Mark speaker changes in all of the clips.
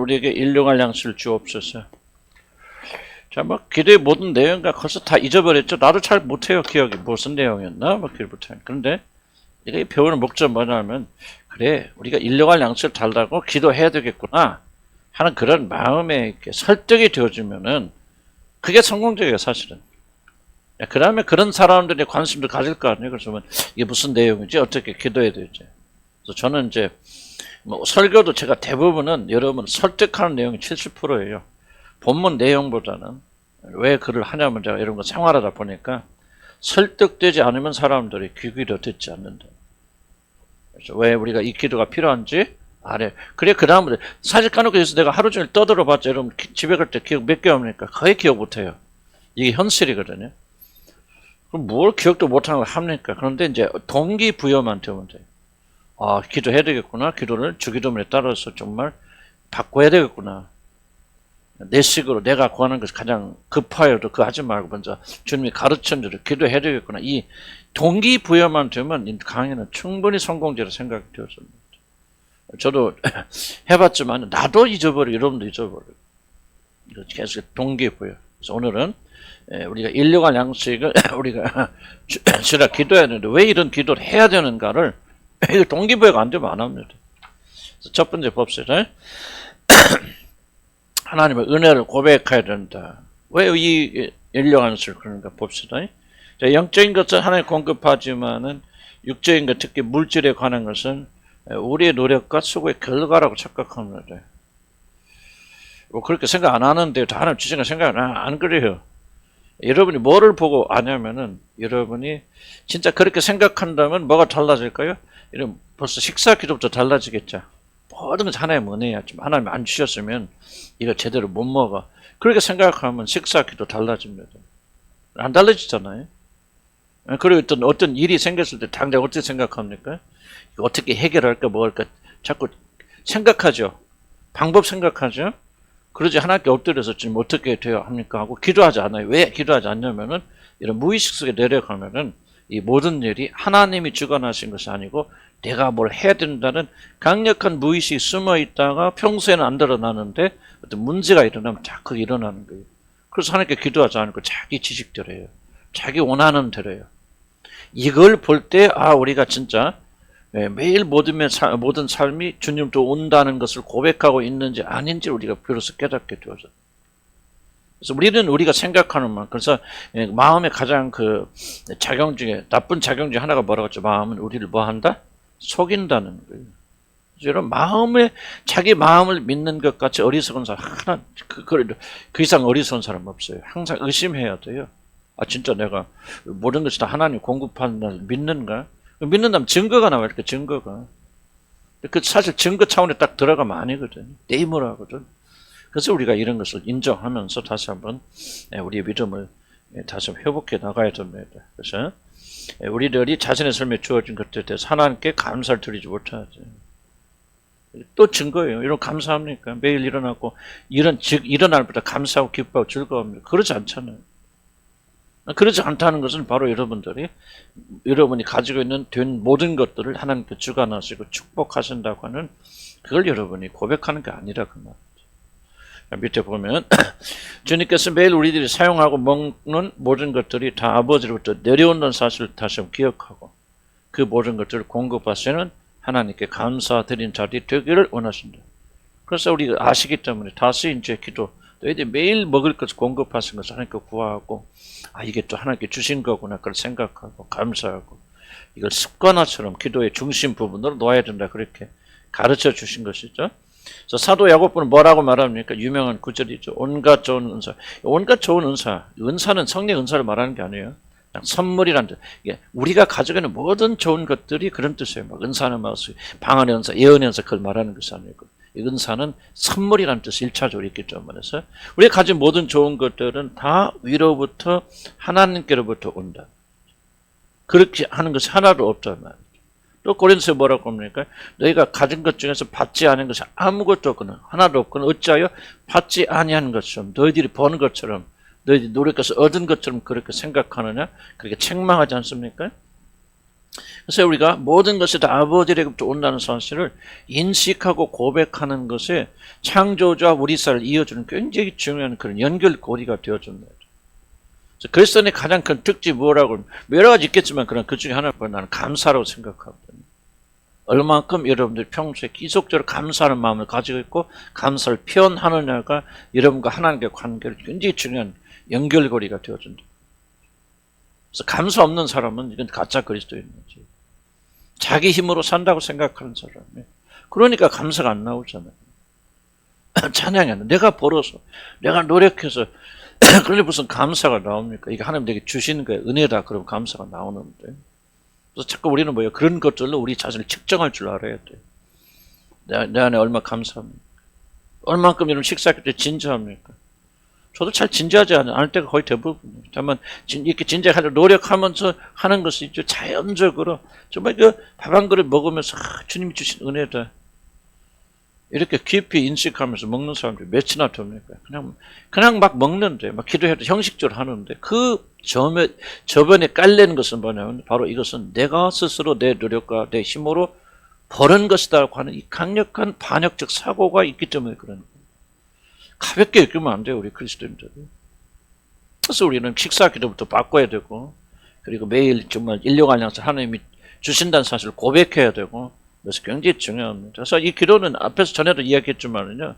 Speaker 1: 우리에게 일용할 양식을 주옵소서. 자, 뭐 기도의 모든 내용과 벌써 다 잊어버렸죠. 나도 잘 못해요. 기억이 무슨 내용이었나? 뭐 기억 못해요. 그런데 이게 배우는 목적 뭐냐면, 그래, 우리가 일용할 양식을 달라고 기도해야 되겠구나 하는 그런 마음에 이렇게 설득이 되어지면은 그게 성공적이에요, 사실은. 그 다음에 그런 사람들이 관심도 가질 거 아니에요. 그래서 이게 무슨 내용이지? 어떻게 기도해야 되지? 그래서 저는 이제 뭐 설교도 제가 대부분은 여러분 설득하는 내용이 70%예요. 본문 내용보다는. 왜 글을 하냐면 제가 이런 거 생활하다 보니까 설득되지 않으면 사람들이 귀 기울여 듣지 않는다. 그래서 왜 우리가 이 기도가 필요한지 알아요. 그래, 그 다음에 사실 까놓고 해서 내가 하루 종일 떠들어봤자 여러분 집에 갈 때 기억 몇 개 옵니까? 거의 기억 못해요. 이게 현실이거든요. 그럼 뭘 기억도 못하는 걸 합니까? 그런데 이제 동기부여만 되면 돼요. 아, 기도해야 되겠구나. 기도를 주기도문에 따라서 정말 바꿔야 되겠구나. 내 식으로 내가 구하는 것이 가장 급하여도 그거 하지 말고 먼저 주님이 가르친 대로 기도해야 되겠구나. 이 동기부여만 되면 이 강의는 충분히 성공적으로 생각이 되어집니다. 저도 해봤지만 나도 잊어버리고 여러분도 잊어버리고 계속 동기부여. 그래서 오늘은 우리가 일용할 양식을 우리가 주라 기도해야 되는데 왜 이런 기도를 해야 되는가를 이거 동기부여가 안 되면 안 합니다. 그래서 첫 번째 봅시다. 하나님의 은혜를 고백해야 된다. 왜 이 일용할 양식을 그런가 봅시다. 자, 영적인 것은 하나님 공급하지만은 육적인 것, 특히 물질에 관한 것은 우리의 노력과 수고의 결과라고 착각합니다. 뭐 그렇게 생각 안 하는데 다 하나님 주신 거 생각 안 그래요. 여러분이 뭐를 보고 아냐면은 여러분이 진짜 그렇게 생각한다면 뭐가 달라질까요? 이런 벌써 식사 기도부터 달라지겠죠. 모든 것이 하나님 은혜야. 좀 하나님 안 주셨으면 이거 제대로 못 먹어. 그렇게 생각하면 식사 기도 달라집니다. 안 달라지잖아요. 그리고 어떤 일이 생겼을 때 당장 어떻게 생각합니까? 어떻게 해결할까 뭐 할까 자꾸 생각하죠. 방법 생각하죠. 그러지 하나님께 엎드려서 지금 어떻게 돼야 합니까 하고 기도하지 않아요. 왜 기도하지 않냐면은 이런 무의식 속에 내려가면은 이 모든 일이 하나님이 주관하신 것이 아니고 내가 뭘 해야 된다는 강력한 무의식이 숨어 있다가 평소에는 안 드러나는데 어떤 문제가 일어나면 자꾸 일어나는 거예요. 그래서 하나님께 기도하지 않고 자기 지식대로 해요. 자기 원하는 대로 해요. 이걸 볼 때 아 우리가 진짜 매일 모든 삶이 주님도 온다는 것을 고백하고 있는지 아닌지 우리가 비로소 깨닫게 되어져. 그래서 우리가 생각하는 만 그래서 마음의 가장 그 작용 중에 나쁜 작용 중에 하나가 뭐라고 했죠? 마음은 우리를 뭐 한다? 속인다는 거예요. 여러분 자기 마음을 믿는 것 같이 어리석은 사람 하나 그 이상 어리석은 사람 없어요. 항상 의심해야 돼요. 아 진짜 내가 모든 것이 다 하나님 공급하는 날 믿는가? 믿는다면 증거가 나와요. 이렇게 증거가. 그 사실 증거 차원에 딱 들어가면 아니거든. 내 힘으로 하거든. 그래서 우리가 이런 것을 인정하면서 다시 한번 우리의 믿음을 다시 한번 회복해 나가야 됩니다. 그래서 우리들이 자신의 삶에 주어진 것들에 대해서 하나님께 감사를 드리지 못하죠. 또 증거예요. 이런 감사합니까? 매일 일어나고 일어날 때부터 감사하고 기뻐하고 즐거워합니까? 그러지 않잖아요. 그렇지 않다는 것은 바로 여러분이 가지고 있는 된 모든 것들을 하나님께 주관하시고 축복하신다고 하는 그걸 여러분이 고백하는 게 아니라 그 말이죠. 밑에 보면 주님께서 매일 우리들이 사용하고 먹는 모든 것들이 다 아버지로부터 내려온다는 사실을 다시 한번 기억하고 그 모든 것들을 공급하시는 하나님께 감사드린 자리 되기를 원하신다. 그래서 우리가 아시기 때문에 다시 이제 기도 너희들이 매일 먹을 것을 공급하신 것을 하나님께 구하고 아 이게 또 하나님께 주신 거구나 그걸 생각하고 감사하고 이걸 습관화처럼 기도의 중심 부분으로 놓아야 된다 그렇게 가르쳐 주신 것이죠. 그래서 사도 야고보는 뭐라고 말합니까? 유명한 구절이죠. 온갖 좋은 은사. 온갖 좋은 은사는 성령 은사를 말하는 게 아니에요. 선물이란 뜻. 이게 우리가 가지고 있는 모든 좋은 것들이 그런 뜻이에요. 막 은사는 막 방언의 은사, 예언의 은사 그걸 말하는 것이 아니고 이 은사는 선물이라는 뜻이 1차적으로 있기 때문에 우리가 가진 모든 좋은 것들은 다 위로부터 하나님께로부터 온다. 그렇게 하는 것이 하나도 없단 말이죠. 또 고린도서에 뭐라고 합니까? 너희가 가진 것 중에서 받지 않은 것이 아무것도 없거나 하나도 없거나 어찌하여 받지 아니하는 것처럼 너희들이 버는 것처럼 너희들이 노력해서 얻은 것처럼 그렇게 생각하느냐? 그렇게 책망하지 않습니까? 그래서 우리가 모든 것이 다 아버지로부터 온다는 사실을 인식하고 고백하는 것에 창조주와 우리사를 이어주는 굉장히 중요한 그런 연결고리가 되어준다. 그리스도인의 가장 큰 특징이 뭐라고 하면 여러 가지 있겠지만 그 중에 하나를 나는 감사라고 생각하거든요. 얼만큼 여러분들이 평소에 지속적으로 감사하는 마음을 가지고 있고 감사를 표현하느냐가 여러분과 하나님과의 관계를 굉장히 중요한 연결고리가 되어준다. 그래서 감사 없는 사람은 이건 가짜 그리스도인이지. 자기 힘으로 산다고 생각하는 사람이. 그러니까 감사가 안 나오잖아요. 찬양이 안 나. 내가 벌어서, 내가 노력해서 그런데 무슨 감사가 나옵니까? 이게 하나님 내게 주시는 거예요. 은혜다. 그럼 감사가 나오는데. 그래서 자꾸 우리는 뭐예요? 그런 것들로 우리 자신을 측정할 줄 알아야 돼요. 내 안에 얼마 감사합니까? 얼만큼 여러분 식사할 때 진지합니까? 저도 잘 진지하지 않을 때가 거의 대부분이에요. 다만 이렇게 진지하려고 노력하면서 하는 것이 있죠. 자연적으로 정말 밥 한 그릇 먹으면서 주님이 주신 은혜다. 이렇게 깊이 인식하면서 먹는 사람들이 몇이나 됩니까? 그냥 막 먹는데, 막 기도해도 형식적으로 하는데, 저변에 깔리는 것은 뭐냐면, 바로 이것은 내가 스스로 내 노력과 내 힘으로 버는 것이다라고 하는 이 강력한 반역적 사고가 있기 때문에 그런 거예요. 가볍게 여기면 안 돼요, 우리 그리스도인들이. 그래서 우리는 식사 기도부터 바꿔야 되고, 그리고 매일 정말 인력 양식 하나님이 주신다는 사실을 고백해야 되고, 그래서 굉장히 중요합니다. 그래서 이 기도는 앞에서 전에도 이야기했지만은요,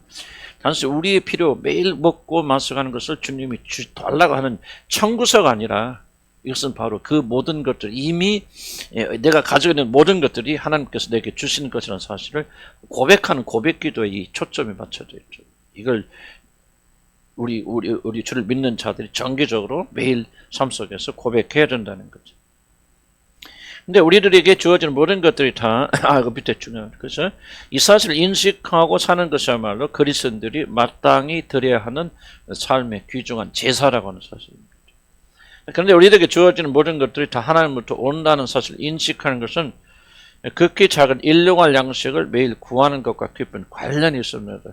Speaker 1: 단순히 우리의 필요, 매일 먹고 마시는 것을 주님이 달라고 하는 청구서가 아니라, 이것은 바로 그 모든 것들, 이미 내가 가지고 있는 모든 것들이 하나님께서 내게 주시는 것이라는 사실을 고백하는 고백 기도에 이 초점이 맞춰져 있죠. 이걸 우리 주를 믿는 자들이 정기적으로 매일 삶 속에서 고백해야 된다는 거죠. 근데 우리들에게 주어지는 모든 것들이 다, 그 밑에 중요한, 그래서 이 사실을 인식하고 사는 것이야말로 그리스도인들이 마땅히 드려야 하는 삶의 귀중한 제사라고 하는 사실입니다. 그런데 우리들에게 주어지는 모든 것들이 다 하나님부터 온다는 사실을 인식하는 것은 극히 작은 일용할 양식을 매일 구하는 것과 깊은 관련이 있습니다.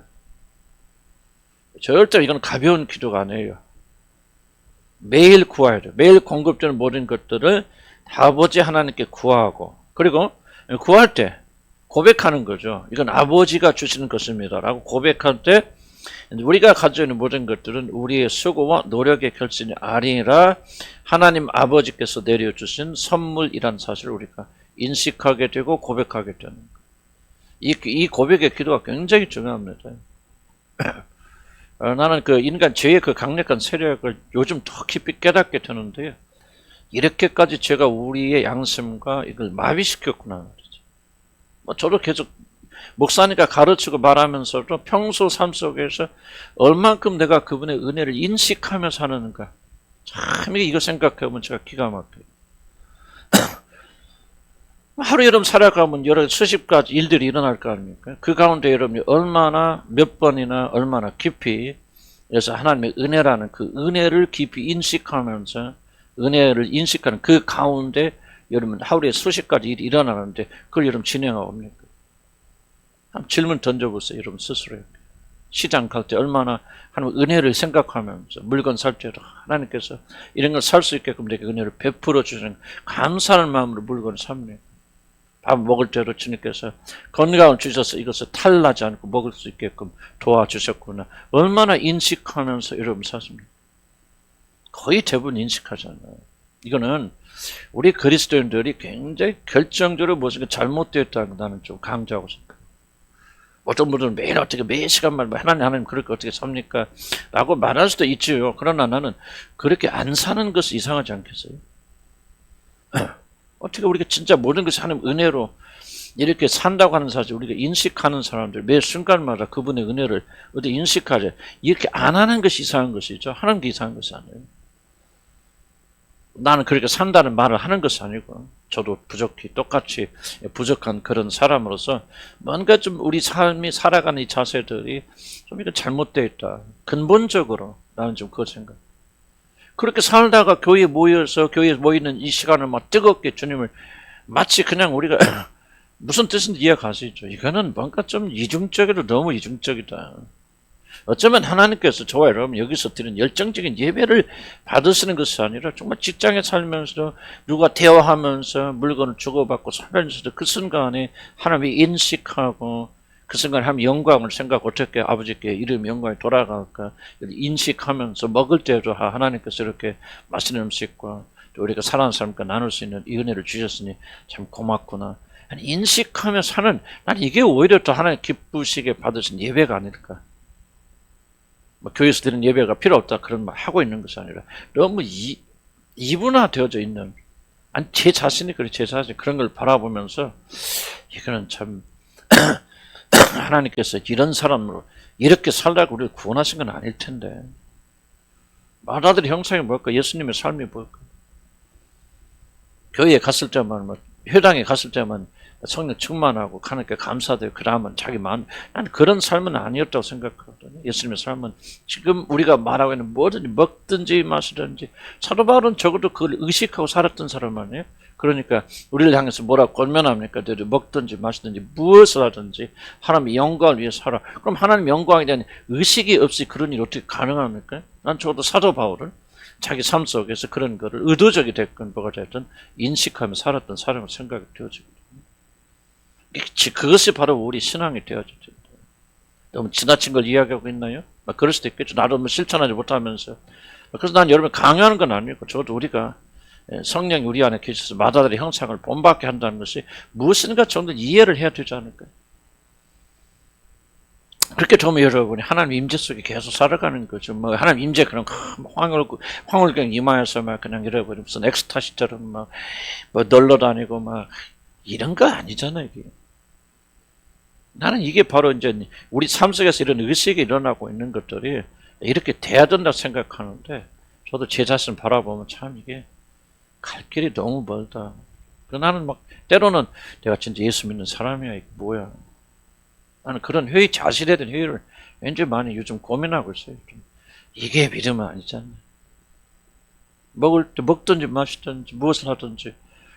Speaker 1: 절대로 이건 가벼운 기도가 아니에요. 매일 구해야 돼요. 매일 공급되는 모든 것들을 아버지 하나님께 구하고, 그리고 구할 때 고백하는 거죠. 이건 아버지가 주시는 것입니다 라고 고백할 때 우리가 가지고 있는 모든 것들은 우리의 수고와 노력의 결실이 아니라 하나님 아버지께서 내려주신 선물이라는 사실을 우리가 인식하게 되고 고백하게 되는 거예요. 이 고백의 기도가 굉장히 중요합니다. 나는 인간 죄의 강력한 세력을 요즘 더 깊이 깨닫게 되는데요. 이렇게까지 제가 우리의 양심과 이걸 마비시켰구나. 저도 계속 목사니까 가르치고 말하면서도 평소 삶 속에서 얼만큼 내가 그분의 은혜를 인식하며 사는가. 참 이거 생각해보면 제가 기가 막혀요. 하루 여러분 살아가면 여러 수십 가지 일들이 일어날 거 아닙니까? 그 가운데 여러분이 얼마나 몇 번이나 얼마나 깊이 그래서 하나님의 은혜라는 그 은혜를 깊이 인식하면서 은혜를 인식하는 그 가운데 여러분 하루에 수십 가지 일이 일어나는데 그걸 여러분 진행하고 옵니까? 한번 질문 던져보세요. 여러분 스스로. 시장 갈 때 얼마나 하나님 은혜를 생각하면서 물건 살 때도 하나님께서 이런 걸 살 수 있게끔 내게 은혜를 베풀어 주시는 감사하는 마음으로 물건을 삽니까? 밥 먹을 때도 주님께서 건강을 주셔서 이것을 탈나지 않고 먹을 수 있게끔 도와주셨구나. 얼마나 인식하면서 여러분 사십니까? 거의 대부분 인식하잖아요. 이거는 우리 그리스도인들이 굉장히 결정적으로 무슨 잘못되었다는 나는 좀 강조하고 싶어요. 어떤 분들은 매일 어떻게 매 시간만 하나님 그렇게 어떻게 삽니까? 라고 말할 수도 있지요. 그러나 나는 그렇게 안 사는 것이 이상하지 않겠어요? 어떻게 우리가 진짜 모든 것이 하나님 은혜로 이렇게 산다고 하는 사실 우리가 인식하는 사람들 매 순간마다 그분의 은혜를 어디 인식하지 이렇게 안 하는 것이 이상한 것이죠. 하는 게 이상한 것이 아니에요. 나는 그렇게 산다는 말을 하는 것이 아니고 저도 부족히 똑같이 부족한 그런 사람으로서 뭔가 좀 우리 삶이 살아가는 이 자세들이 좀 이거 잘못되어 있다. 근본적으로 나는 좀 그거 생각. 그렇게 살다가 교회에 모이는 이 시간을 막 뜨겁게 주님을 마치 그냥 우리가 무슨 뜻인지 이해가시죠. 이거는 뭔가 좀 이중적이고 너무 이중적이다. 어쩌면 하나님께서 저와 여러분 여기서 드린 열정적인 예배를 받으시는 것이 아니라 정말 직장에 살면서 누가 대화하면서 물건을 주고받고 살면서 그 순간에 하나님이 인식하고 그 순간에 하나님 영광을 생각하고 어떻게 아버지께 이름 영광이 돌아갈까 인식하면서 먹을 때도 하나님께서 이렇게 맛있는 음식과 또 우리가 사랑하는 사람과 나눌 수 있는 이 은혜를 주셨으니 참 고맙구나. 인식하며 사는, 난 이게 오히려 더 하나님 기쁘시게 받으신 예배가 아닐까. 뭐 교회에서 드리는 예배가 필요 없다 그런 말 하고 있는 것이 아니라 너무 이분화되어져 있는, 아니 제 자신이 그래, 제 자신 그런 걸 바라보면서 이거는 참 하나님께서 이런 사람으로 이렇게 살라고 우리를 구원하신 건 아닐 텐데. 마다들의 형상이 뭘까? 예수님의 삶이 뭘까? 교회에 갔을 때만, 회당에 갔을 때만 성령 충만하고 하나님께 감사되고 그 다음은 자기 마음, 난 그런 삶은 아니었다고 생각하거든요. 예수님의 삶은 지금 우리가 말하고 있는 뭐든지 먹든지 마시든지, 사도 바울은 적어도 그걸 의식하고 살았던 사람 아니에요. 그러니까 우리를 향해서 뭐라고 권면합니까? 먹든지 마시든지 무엇을 하든지 하나님의 영광을 위해 살아. 그럼 하나님의 영광에 대한 의식이 없이 그런 일이 어떻게 가능합니까? 난 적어도 사도 바울은 자기 삶 속에서 그런 거를 의도적이 됐건 뭐가 됐든 인식하며 살았던 사람을 생각이 되어지거든요. 그것이 바로 우리 신앙이 되어지죠. 너무 지나친 걸 이야기하고 있나요? 그럴 수도 있겠죠. 나도 뭐 실천하지 못하면서. 그래서 난 여러분 강요하는 건 아니고, 저도 우리가 성령이 우리 안에 계셔서 마다들의 형상을 본받게 한다는 것이 무엇인가 좀 더 이해를 해야 되지 않을까요? 그렇게 되면 여러분이 하나님 임재 속에 계속 살아가는 거죠. 뭐 하나님 임재 그런 황홀경 이마에서 막 그냥 여러분이 무슨 엑스타시처럼 막 뭐 놀러 다니고 막 이런 거 아니잖아요. 이게. 나는 이게 바로 이제 우리 삶 속에서 이런 의식이 일어나고 있는 것들이 이렇게 돼야 된다고 생각하는데, 저도 제 자신 바라보면 참 이게 갈 길이 너무 멀다. 나는 막 때로는 내가 진짜 예수 믿는 사람이야, 이게 뭐야. 나는 그런 회의, 자신에 대한 회의를 왠지 많이 요즘 고민하고 있어요. 좀. 이게 믿음은 아니잖아요. 먹을 때 먹든지 마시든지 무엇을 하든지.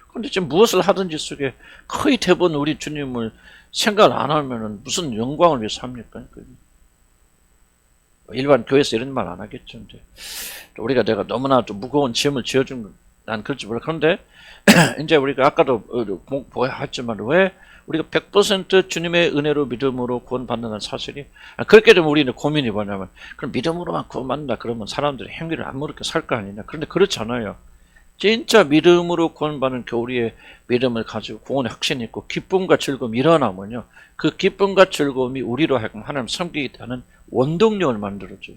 Speaker 1: 그런데 지금 무엇을 하든지 속에 거의 대부분 우리 주님을 생각 안 하면은 무슨 영광을 위해서 합니까? 일반 교회에서 이런 말 안 하겠죠. 근데 우리가 내가 너무나 또 무거운 짐을 지어준 건 난 그럴지 몰라. 그런데 이제 우리가 아까도 보였지만 왜 우리가 100% 주님의 은혜로 믿음으로 구원받는다는 사실이, 그렇게 되면 우리는 고민이 뭐냐면, 그럼 믿음으로만 구원받는다 그러면 사람들이 행위를 안 모르게 살 거 아니냐. 그런데 그렇지 않아요. 진짜 믿음으로 구원받는 우리의 믿음을 가지고 구원의 확신이 있고 기쁨과 즐거움이 일어나면요, 그 기쁨과 즐거움이 우리로 하여금 하나님 섬기게 하는 원동력을 만들어줘요.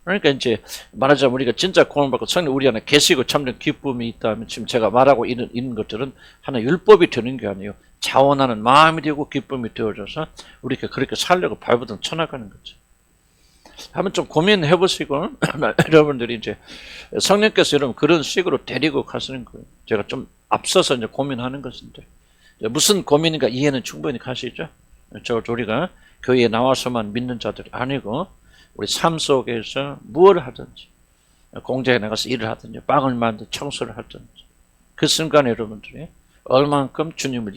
Speaker 1: 그러니까 이제 말하자면 우리가 진짜 구원받고 성령 우리 안에 계시고 참된 기쁨이 있다면, 지금 제가 말하고 있는 것들은 하나 율법이 되는 게 아니에요. 자원하는 마음이 되고 기쁨이 되어져서 우리가 그렇게 살려고 발버둥 쳐나가는 거죠. 한번 좀 고민해 보시고 여러분들이 이제 성령께서 여러분 그런 식으로 데리고 가시는 거예요. 제가 좀 앞서서 이제 고민하는 것인데, 무슨 고민인가 이해는 충분히 가시죠? 우리가 교회에 나와서만 믿는 자들이 아니고 우리 삶 속에서 무엇을 하든지, 공장에 나가서 일을 하든지 빵을 만들든지 청소를 하든지, 그 순간에 여러분들이 얼만큼 주님을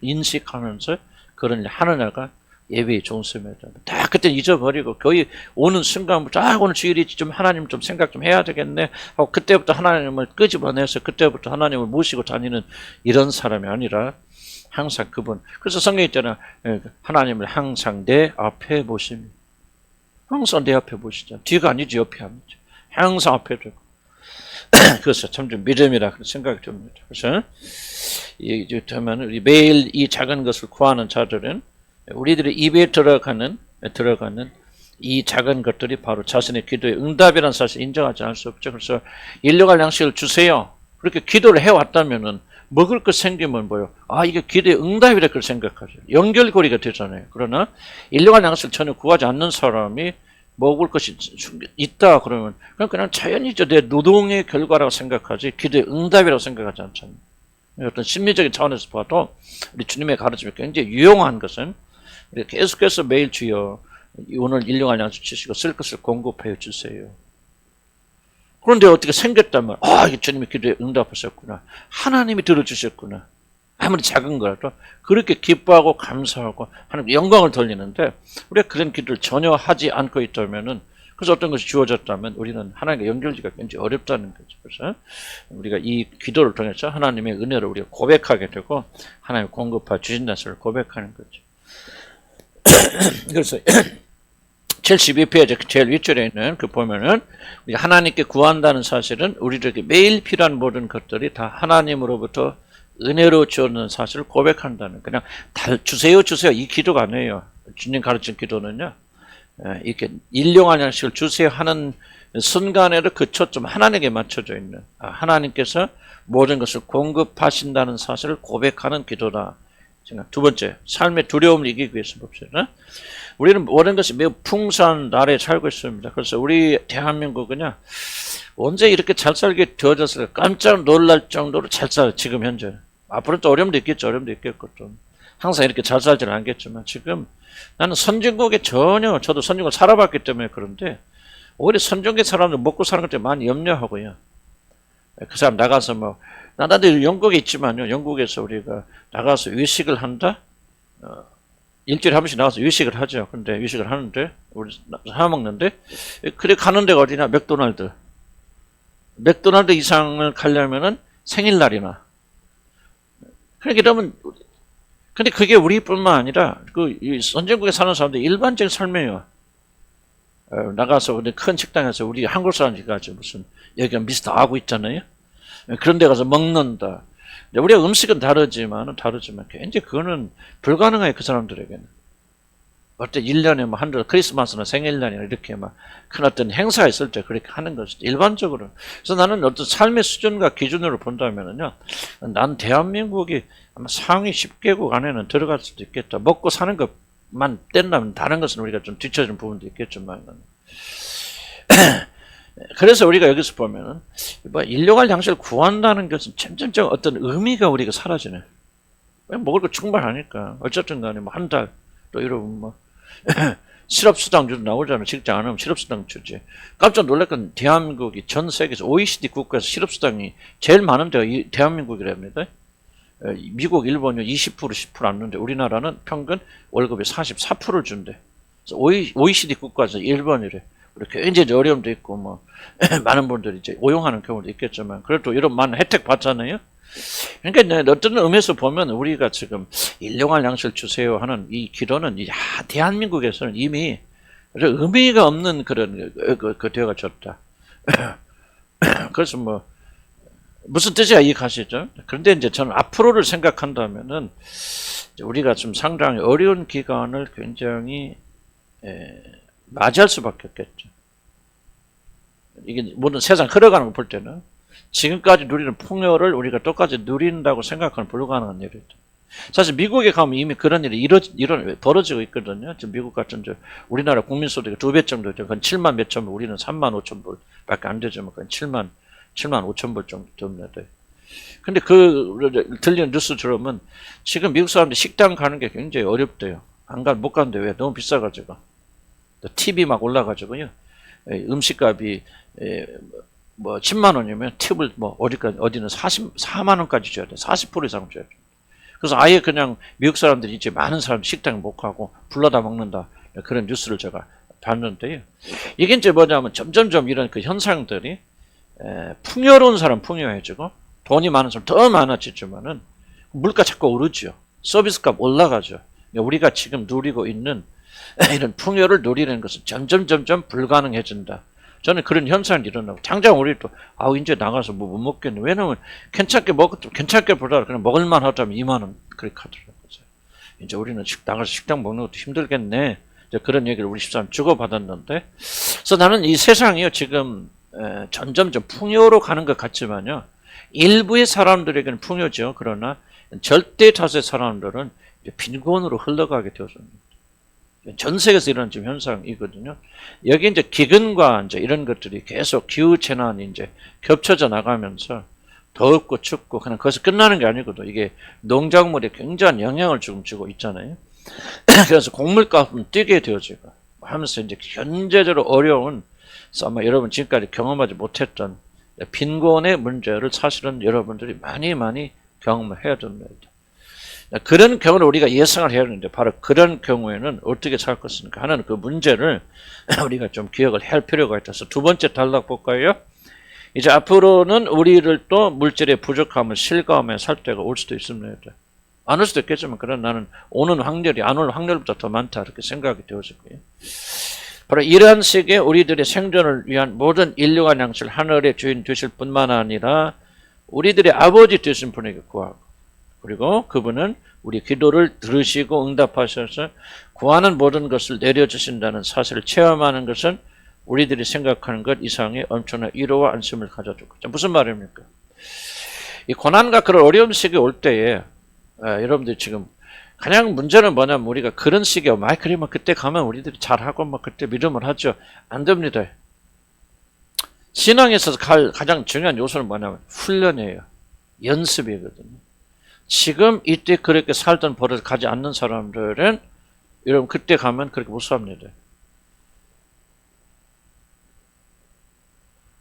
Speaker 1: 인식하면서 그런 일 하느냐가 예배의 존재입니다. 다 그때 잊어버리고 교회 오는 순간부터 오늘 주일이 좀 하나님 좀 생각 좀 해야 되겠네 하고 그때부터 하나님을 끄집어내서 그때부터 하나님을 모시고 다니는 이런 사람이 아니라 항상 그분. 그래서 성경에 있잖아, 하나님을 항상 내 앞에 보십니다. 항상 내 앞에 보시죠. 뒤가 아니지 옆에 아니죠. 항상 앞에 두고. 그래서 참 좀 믿음이라 그런 생각이 듭니다. 그래서 이제 되면 우리 매일 이 작은 것을 구하는 자들은 우리들의 입에 들어가는 이 작은 것들이 바로 자신의 기도의 응답이라는 사실을 인정하지 않을 수 없죠. 그래서 일용할 양식을 주세요. 그렇게 기도를 해왔다면은 먹을 것 생기면 뭐요? 이게 기도의 응답이라 그걸 생각하죠. 연결고리가 되잖아요. 그러나 일용할 양식을 전혀 구하지 않는 사람이 먹을 것이 있다 그러면 그냥 자연이죠. 내 노동의 결과라고 생각하지 기도의 응답이라고 생각하지 않잖아요. 어떤 심리적인 차원에서 봐도 우리 주님의 가르침이 굉장히 유용한 것은 계속해서 매일 주여 오늘 일용할 양식 주시고 쓸 것을 공급해 주세요. 그런데 어떻게 생겼다면 이게 주님이 기도에 응답하셨구나. 하나님이 들어주셨구나. 아무리 작은 거라도 그렇게 기뻐하고 감사하고 하나님께 영광을 돌리는데 우리가 그런 기도를 전혀 하지 않고 있다면은 그래서 어떤 것이 주어졌다면 우리는 하나님과 연결지가 굉장히 어렵다는 거죠. 그래서 우리가 이 기도를 통해서 하나님의 은혜를 우리가 고백하게 되고 하나님 공급하 주신 것을 고백하는 거죠. 그래서 72페이지 제일 윗줄에 있는 그 보면은 우리가 하나님께 구한다는 사실은 우리들에게 매일 필요한 모든 것들이 다 하나님으로부터 은혜로 주었는 사실을 고백한다는, 그냥 주세요 주세요 이 기도가 아니에요. 주님 가르친 기도는요, 이렇게 일용할 양식을 주세요 하는 순간에도 그 초점 하나님께 맞춰져 있는, 하나님께서 모든 것을 공급하신다는 사실을 고백하는 기도다. 두 번째, 삶의 두려움을 이기기 위해서 봅시다. 우리는 모든 것이 매우 풍성한 나라에 살고 있습니다. 그래서 우리 대한민국은요, 언제 이렇게 잘 살게 되어졌을까 깜짝 놀랄 정도로 잘 살아요. 지금 현재. 앞으로는 또 어려움도 있겠죠. 어려움도 있겠고 또 항상 이렇게 잘 살지는 않겠지만, 지금 나는 선진국에 전혀, 저도 선진국을 살아봤기 때문에 그런데 오히려 선진국의 사람들 먹고 사는 것 때문에 많이 염려하고요. 그 사람 나가서 뭐, 나도 영국에 있지만요, 영국에서 우리가 나가서 외식을 한다? 일주일에 한 번씩 나가서 외식을 하죠. 근데 외식을 하는데, 우리 사 먹는데, 그래 가는 데가 어디냐? 맥도날드 이상을 가려면은 생일날이나. 그러니까 그러면, 근데 그게 우리뿐만 아니라 이 선진국에 사는 사람들 일반적인 삶이에요. 나가서 근데 큰 식당에서 우리 한국 사람들이 가죠. 무슨 여기가 미스터 아구 있잖아요. 그런 데 가서 먹는다. 우리가 음식은 다르지만 굉장히 그거는 불가능해요. 그 사람들에게는. 어때 1년에 뭐 한두 크리스마스나 생일날이나 이렇게 막 큰 어떤 행사가 있을 때 그렇게 하는 것이 일반적으로. 그래서 나는 어떤 삶의 수준과 기준으로 본다면은요, 난 대한민국이 아마 상위 10개국 안에는 들어갈 수도 있겠다. 먹고 사는 것만 뗀다면 다른 것은 우리가 좀 뒤처진 부분도 있겠지만. 그래서 우리가 여기서 보면은 뭐 일용할 양식을 구한다는 것은 점점점 어떤 의미가 우리가 사라지네. 먹을 거 충분하니까 어쨌든 간에 뭐 한 달 또 이러면 뭐 실업수당도 나오잖아. 직장 안 하면 실업수당 주지. 깜짝 놀랄 건 대한민국이 전 세계에서 OECD 국가에서 실업수당이 제일 많은 데가 대한민국이랍니다. 미국, 일본이 20% 10% 안 주는데 우리나라는 평균 월급의 44%를 준대. 그래서 OECD 국가에서 1번이래. 우리 굉장히 어려움도 있고 뭐 많은 분들이 이제 오용하는 경우도 있겠지만 그래도 이런 많은 혜택 받잖아요. 그러니까 어떤 의미에서 보면 우리가 지금 일용할 양식을 주세요 하는 이 기도는 대한민국에서는 이미 의미가 없는 그런 그 되어가졌다. 그래서 뭐 무슨 뜻이야 이해가시죠? 그런데 이제 저는 앞으로를 생각한다면은 우리가 좀 상당히 어려운 기간을 굉장히 맞이할 수밖에 없겠죠. 이게 모든 세상 흘러가는 거 볼 때는 지금까지 누리는 풍요를 우리가 똑같이 누린다고 생각하는 불가능한 일이죠. 사실 미국에 가면 이미 그런 일이 벌어지고 있거든요. 지금 미국 같은 우리나라 국민소득이 2배 정도죠. 그건 7만 몇천 불, 우리는 3만 5천 불밖에 안 되지만 그건 7만 5천 불 정도 됩니다. 근데 들리는 뉴스 들으면 지금 미국 사람들이 식당 가는 게 굉장히 어렵대요. 못 가는데 왜? 너무 비싸가지고. TV 막 올라가지고요. 음식값이 뭐 10만 원이면 팁을 뭐 어디는 44만 원까지 줘야 돼. 40% 이상 줘야 돼. 그래서 아예 그냥 미국 사람들이 이제 많은 사람 식당에 못 가고 불러다 먹는다. 그런 뉴스를 제가 봤는데요. 이게 이제 뭐냐면 점점점 이런 그 현상들이 풍요로운 사람 풍요해지고 돈이 많은 사람 더 많아지지만은 물가 자꾸 오르죠. 서비스값 올라가죠. 우리가 지금 누리고 있는 이런 풍요를 누리는 것은 점점 불가능해진다. 저는 그런 현상이 일어나고 당장 우리도 이제 나가서 뭐 못 먹겠네. 왜냐면 괜찮게 보다 그냥 먹을만 하다면 2만 원 그렇게 하더라고요. 이제 우리는 나가서 식당 먹는 것도 힘들겠네. 이제 그런 얘기를 우리 집사람 주고받았는데, 그래서 나는 이 세상이요 지금 점점점 풍요로 가는 것 같지만요, 일부의 사람들에게는 풍요죠. 그러나 절대 다수의 사람들은 이제 빈곤으로 흘러가게 되었습니다. 전 세계에서 일어나는 지금 현상이거든요. 여기 이제 기근과 이제 이런 것들이 계속 기후 재난이 이제 겹쳐져 나가면서 덥고 춥고 그냥 거기서 끝나는 게 아니거든요. 이게 농작물에 굉장한 영향을 지금 주고 있잖아요. 그래서 곡물값은 뛰게 되어지고 하면서 이제 현재적으로 어려운, 아마 여러분 지금까지 경험하지 못했던 빈곤의 문제를 사실은 여러분들이 많이 경험을 해야 됩니다. 그런 경우를 우리가 예상을 해야 하는데 바로 그런 경우에는 어떻게 살 것인가 하는 그 문제를 우리가 좀 기억을 할 필요가 있어서 두 번째 단락 볼까요? 이제 앞으로는 우리를 또 물질의 부족함을 실감하며 살 때가 올 수도 있습니다. 안 올 수도 있겠지만 그런 나는 오는 확률이 안 올 확률보다 더 많다 이렇게 생각이 되어질 거예요. 바로 이러한 식의 우리들의 생존을 위한 모든 인류와 양식을 하늘의 주인 되실 뿐만 아니라 우리들의 아버지 되신 분에게 구하고 그리고 그분은 우리 기도를 들으시고 응답하셔서 구하는 모든 것을 내려주신다는 사실을 체험하는 것은 우리들이 생각하는 것 이상의 엄청난 위로와 안심을 가져주고 무슨 말입니까? 이 고난과 그런 어려움 시기에 올 때에 여러분들 지금 그냥 문제는 뭐냐면 우리가 그런 시기에 그러면 그때 가면 우리들이 잘하고 그때 믿음을 하죠. 안 됩니다. 신앙에서 가장 중요한 요소는 뭐냐면 훈련이에요. 연습이거든요. 지금 이때 그렇게 살던 버릇을 가지 않는 사람들은 여러분 그때 가면 그렇게 못 삽니다.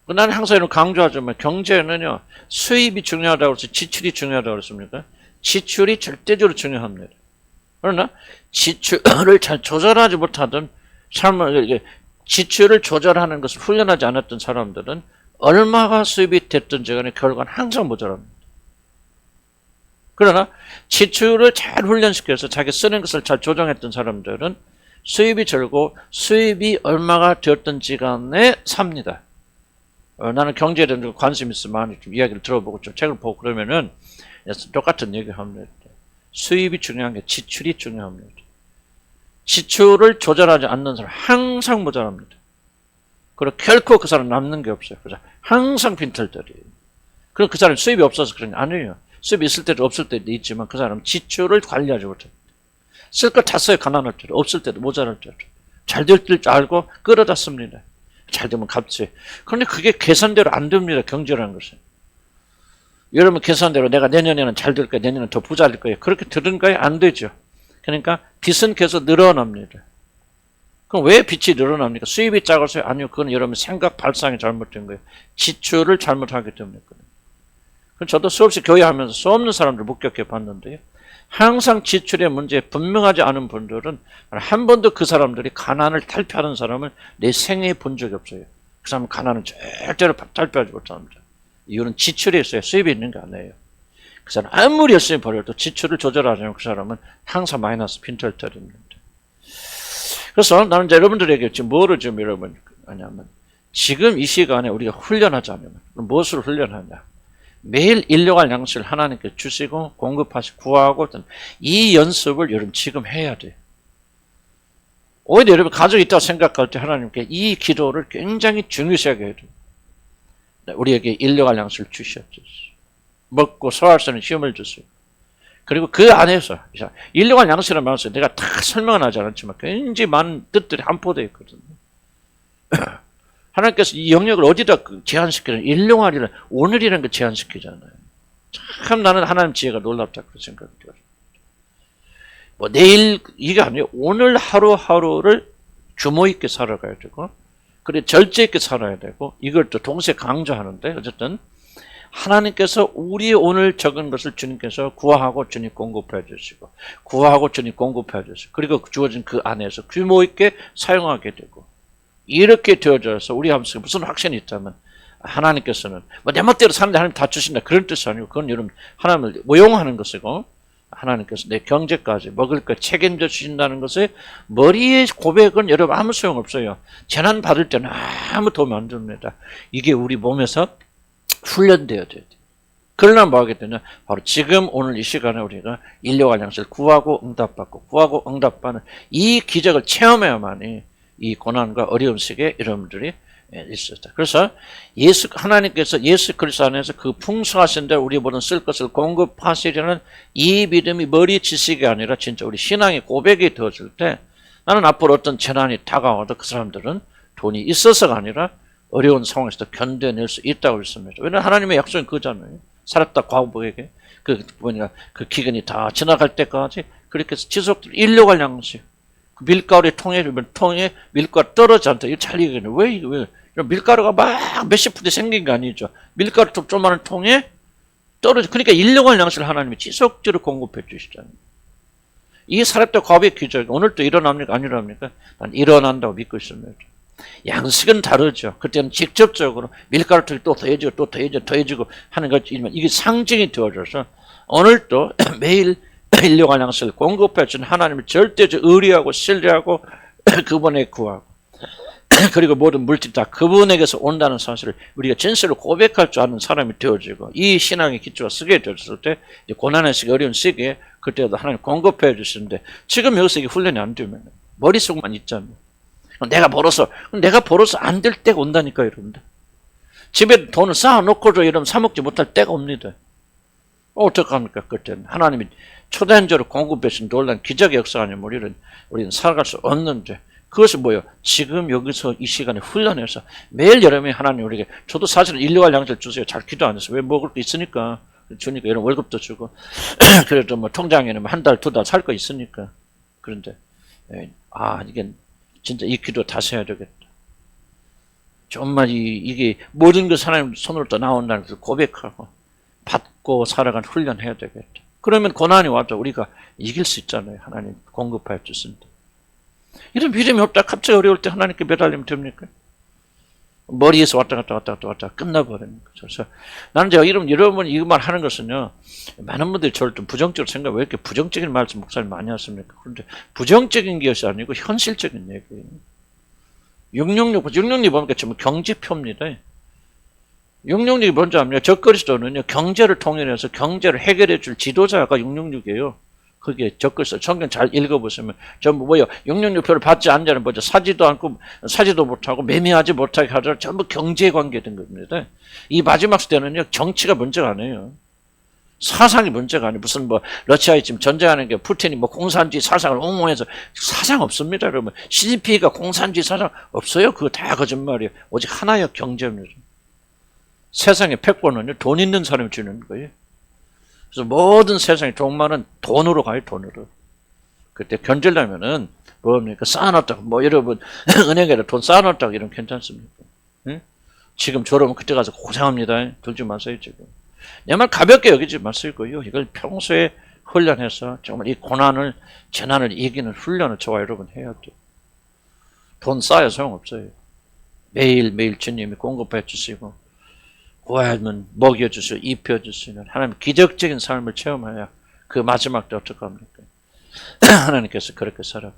Speaker 1: 나는 항상 이런 강조하지만 경제는요 수입이 중요하다고 해서 지출이 중요하다고 그랬습니까? 지출이 절대적으로 중요합니다. 그러나 지출을 잘 조절하지 못하던 삶을 지출을 조절하는 것을 훈련하지 않았던 사람들은 얼마가 수입이 됐든지 간에 결과는 항상 모자랍니다. 그러나 지출을 잘 훈련시켜서 자기 쓰는 것을 잘 조정했던 사람들은 수입이 줄고 수입이 얼마가 되었든지 간에 삽니다. 나는 경제에 대한 관심 있어 많이 좀 이야기를 들어보고 좀 책을 보고 그러면은 똑같은 얘기를 합니다. 수입이 중요한 게 지출이 중요합니다. 지출을 조절하지 않는 사람 항상 모자랍니다. 그리고 결코 그 사람 남는 게 없어요. 그래서 항상 빈털터리예요. 그럼 그 사람 수입이 없어서 그런 게 아니에요. 수입이 있을 때도 없을 때도 있지만 그 사람은 지출을 관리하지 못합니다. 쓸 거 다 써요. 가난할 때도 없을 때도 모자랄 때도. 잘 될 줄 알고 끌어다 씁니다. 잘 되면 갚지. 그런데 그게 계산대로 안 됩니다. 경제라는 것은. 여러분 계산대로 내가 내년에는 잘 될 거야. 내년에는 더 부자 될 거야. 그렇게 들은가요? 안 되죠. 그러니까 빚은 계속 늘어납니다. 그럼 왜 빚이 늘어납니까? 수입이 작아서요? 아니요. 그건 여러분 생각 발상이 잘못된 거예요. 지출을 잘못하기 때문에 그래요. 저도 수없이 교회하면서 수 없는 사람들 목격해 봤는데요. 항상 지출의 문제에 분명하지 않은 분들은 한 번도 그 사람들이 가난을 탈피하는 사람을 내 생애에 본 적이 없어요. 그 사람은 가난을 절대로 탈피하지 못합니다. 이유는 지출이 있어요. 수입이 있는 게 아니에요. 그 사람 아무리 열심히 벌어도 지출을 조절하지 않으면 그 사람은 항상 마이너스 빈털터리입니다. 그래서 나는 여러분들에게 지금 뭐를 좀 여러분 하냐면 지금 이 시간에 우리가 훈련하지 않으면 무엇을 훈련하냐? 매일 일용할 양식을 하나님께 주시고 공급하시고 구하고 이 연습을 여러분 지금 해야 돼요. 오히려 여러분 가족이 있다고 생각할 때 하나님께 이 기도를 굉장히 중요시하게 해야 돼요. 우리에게 일용할 양식을 주셨죠. 먹고 소화할 수 있는 힘을 주시고 그리고 그 안에서 일용할 양식이라는 말씀 내가 다 설명은 하지 않았지만 굉장히 많은 뜻들이 함포되어 있거든요. 하나님께서 이 영역을 어디다 제한시키는 일용할이라는 오늘이라는 걸 제한시키잖아요. 참 나는 하나님 지혜가 놀랍다 그런 생각이 들어요. 뭐 내일 이게 아니에요. 오늘 하루하루를 규모 있게 살아가야 되고 그리고 절제 있게 살아야 되고 이걸 또 동시에 강조하는데 어쨌든 하나님께서 우리 오늘 적은 것을 주님께서 구하고 주님 공급해 주시고 구하고 주님 공급해 주시고 그리고 주어진 그 안에서 규모 있게 사용하게 되고 이렇게 되어져서 우리 하면서 무슨 확신이 있다면 하나님께서는 뭐 내 멋대로 사는데 하나님 다 주신다 그런 뜻이 아니고 그건 여러분 하나님을 모용하는 것이고 하나님께서 내 경제까지 먹을 거 책임져 주신다는 것에 머리의 고백은 여러분 아무 소용없어요. 재난 받을 때는 아무 도움 안 줍니다. 이게 우리 몸에서 훈련되어야 돼요. 그러려면 뭐 하게 되냐? 바로 지금 오늘 이 시간에 우리가 인류와 양식을 구하고 응답받고 구하고 응답받는 이 기적을 체험해야만이 이 고난과 어려움 속에 여러분들이 있었다. 그래서 하나님께서 예수 그리스도 안에서 그 풍성하신 데 우리 모든 쓸 것을 공급하시려는 이 믿음이 머리 지식이 아니라 진짜 우리 신앙의 고백이 되어질 때 나는 앞으로 어떤 재난이 다가와도 그 사람들은 돈이 있어서가 아니라 어려운 상황에서도 견뎌낼 수 있다고 했습니다. 왜냐하면 하나님의 약속은 그잖아요. 살았다 과부에게 그 기간이 다 지나갈 때까지 그렇게 해서 지속적으로 인류갈 양식 밀가루의 통에 밀가루 떨어지지 않다. 이거 잘 얘기해요. 왜 밀가루가 막 몇십 푼에 생긴 게 아니죠. 밀가루 조그마한 통에 그러니까 일용할 양식을 하나님이 지속적으로 공급해 주시잖아요. 이 사렙과 과부의 기적, 오늘도 일어납니까? 안 일어납니까? 난 일어난다고 믿고 있습니다. 양식은 다르죠. 그때는 직접적으로 밀가루를 또 더해지고 또 더해지고 하는 거지만 이게 상징이 되어져서 오늘도 매일 일용할 양식을 공급해 주는 하나님을 절대적으로 의리하고 신뢰하고 그분에 구하고 그리고 모든 물질 다 그분에게서 온다는 사실을 우리가 진실로 고백할 줄 아는 사람이 되어지고 이 신앙의 기초가 쓰게 되었을 때 고난의 시기 어려운 시기에 그때도 하나님 공급해 주시는데 지금 여기서 이게 훈련이 안 되면 머릿속만 있잖아요. 내가 벌어서 안 될 때가 온다니까요, 여러분들. 집에 돈을 쌓아놓고도 이러면 사 먹지 못할 때가 옵니다. 어떡합니까, 그때는. 하나님이 초대한적으로 공급해 주신 놀라운 기적의 역사 아니면 우리는 살아갈 수 없는데 그것이 뭐예요? 지금 여기서 이 시간에 훈련해서 매일 여러분이 하나님 우리에게 저도 사실은 일용할 양식을 주세요. 잘 기도 안 했어요. 왜 먹을 게 있으니까 주니까 이런 월급도 주고 그래도 뭐 통장에는 한 달, 두 달 살 거 있으니까. 그런데 이게 진짜 이 기도 다시 해야 되겠다. 정말 이게 모든 것 하나님 손으로부터 나온다는 것을 고백하고 받고 살아가는 훈련해야 되겠다. 그러면 고난이 와도 우리가 이길 수 있잖아요. 하나님 공급하여 주신다. 이런 믿음이 없다. 갑자기 어려울 때 하나님께 매달리면 됩니까? 머리에서 왔다 갔다 끝나버리는 거죠. 그래서 나는 제가 여러분 이 말 하는 것은요. 많은 분들이 저를 좀 부정적으로 생각해. 왜 이렇게 부정적인 말씀 목사님 많이 하십니까? 그런데 부정적인 것이 아니고 현실적인 얘기예요. 666 보니까 전부 경제표입니다. 666이 뭔지 압니까? 적그리스도는요. 경제를 통일해서 경제를 해결해 줄 지도자가 666이에요. 그게 적그리스도. 성경 잘 읽어보시면 전부 뭐예요? 666표를 받지 않는 자는 뭐죠? 사지도 못하고 매매하지 못하게 하더라. 전부 경제에 관계된 겁니다. 이 마지막 시대는요. 정치가 문제가 아니에요. 사상이 문제가 아니에요. 무슨 러시아에 지금 전쟁하는 게 푸틴이 공산주의 사상을 옹호해서 사상 없습니다, 여러분. CCP가 공산주의 사상 없어요. 그거 다 거짓말이에요. 오직 하나의 경제입니다. 세상의 패권은요. 돈 있는 사람이 주는 거예요. 그래서 모든 세상의 종말은 돈으로 가요, 돈으로. 그때 견딜려면은 뭡니까? 쌓아놨다고. 여러분, 은행에다 돈 쌓아놨다고 이러면 괜찮습니까? 응? 지금 저러면 그때 가서 고생합니다. 들지 마세요, 지금. 내 말 가볍게 여기지 마시고요. 이걸 평소에 훈련해서 정말 이 고난을, 재난을 이기는 훈련을 저와 여러분 해야 돼요. 돈 쌓여 소용없어요. 매일매일 주님이 공급해 주시고, 구하면 먹여주시고, 입혀주시는 하나님 기적적인 삶을 체험해야 그 마지막 때 어떡합니까? 하나님께서 그렇게 살아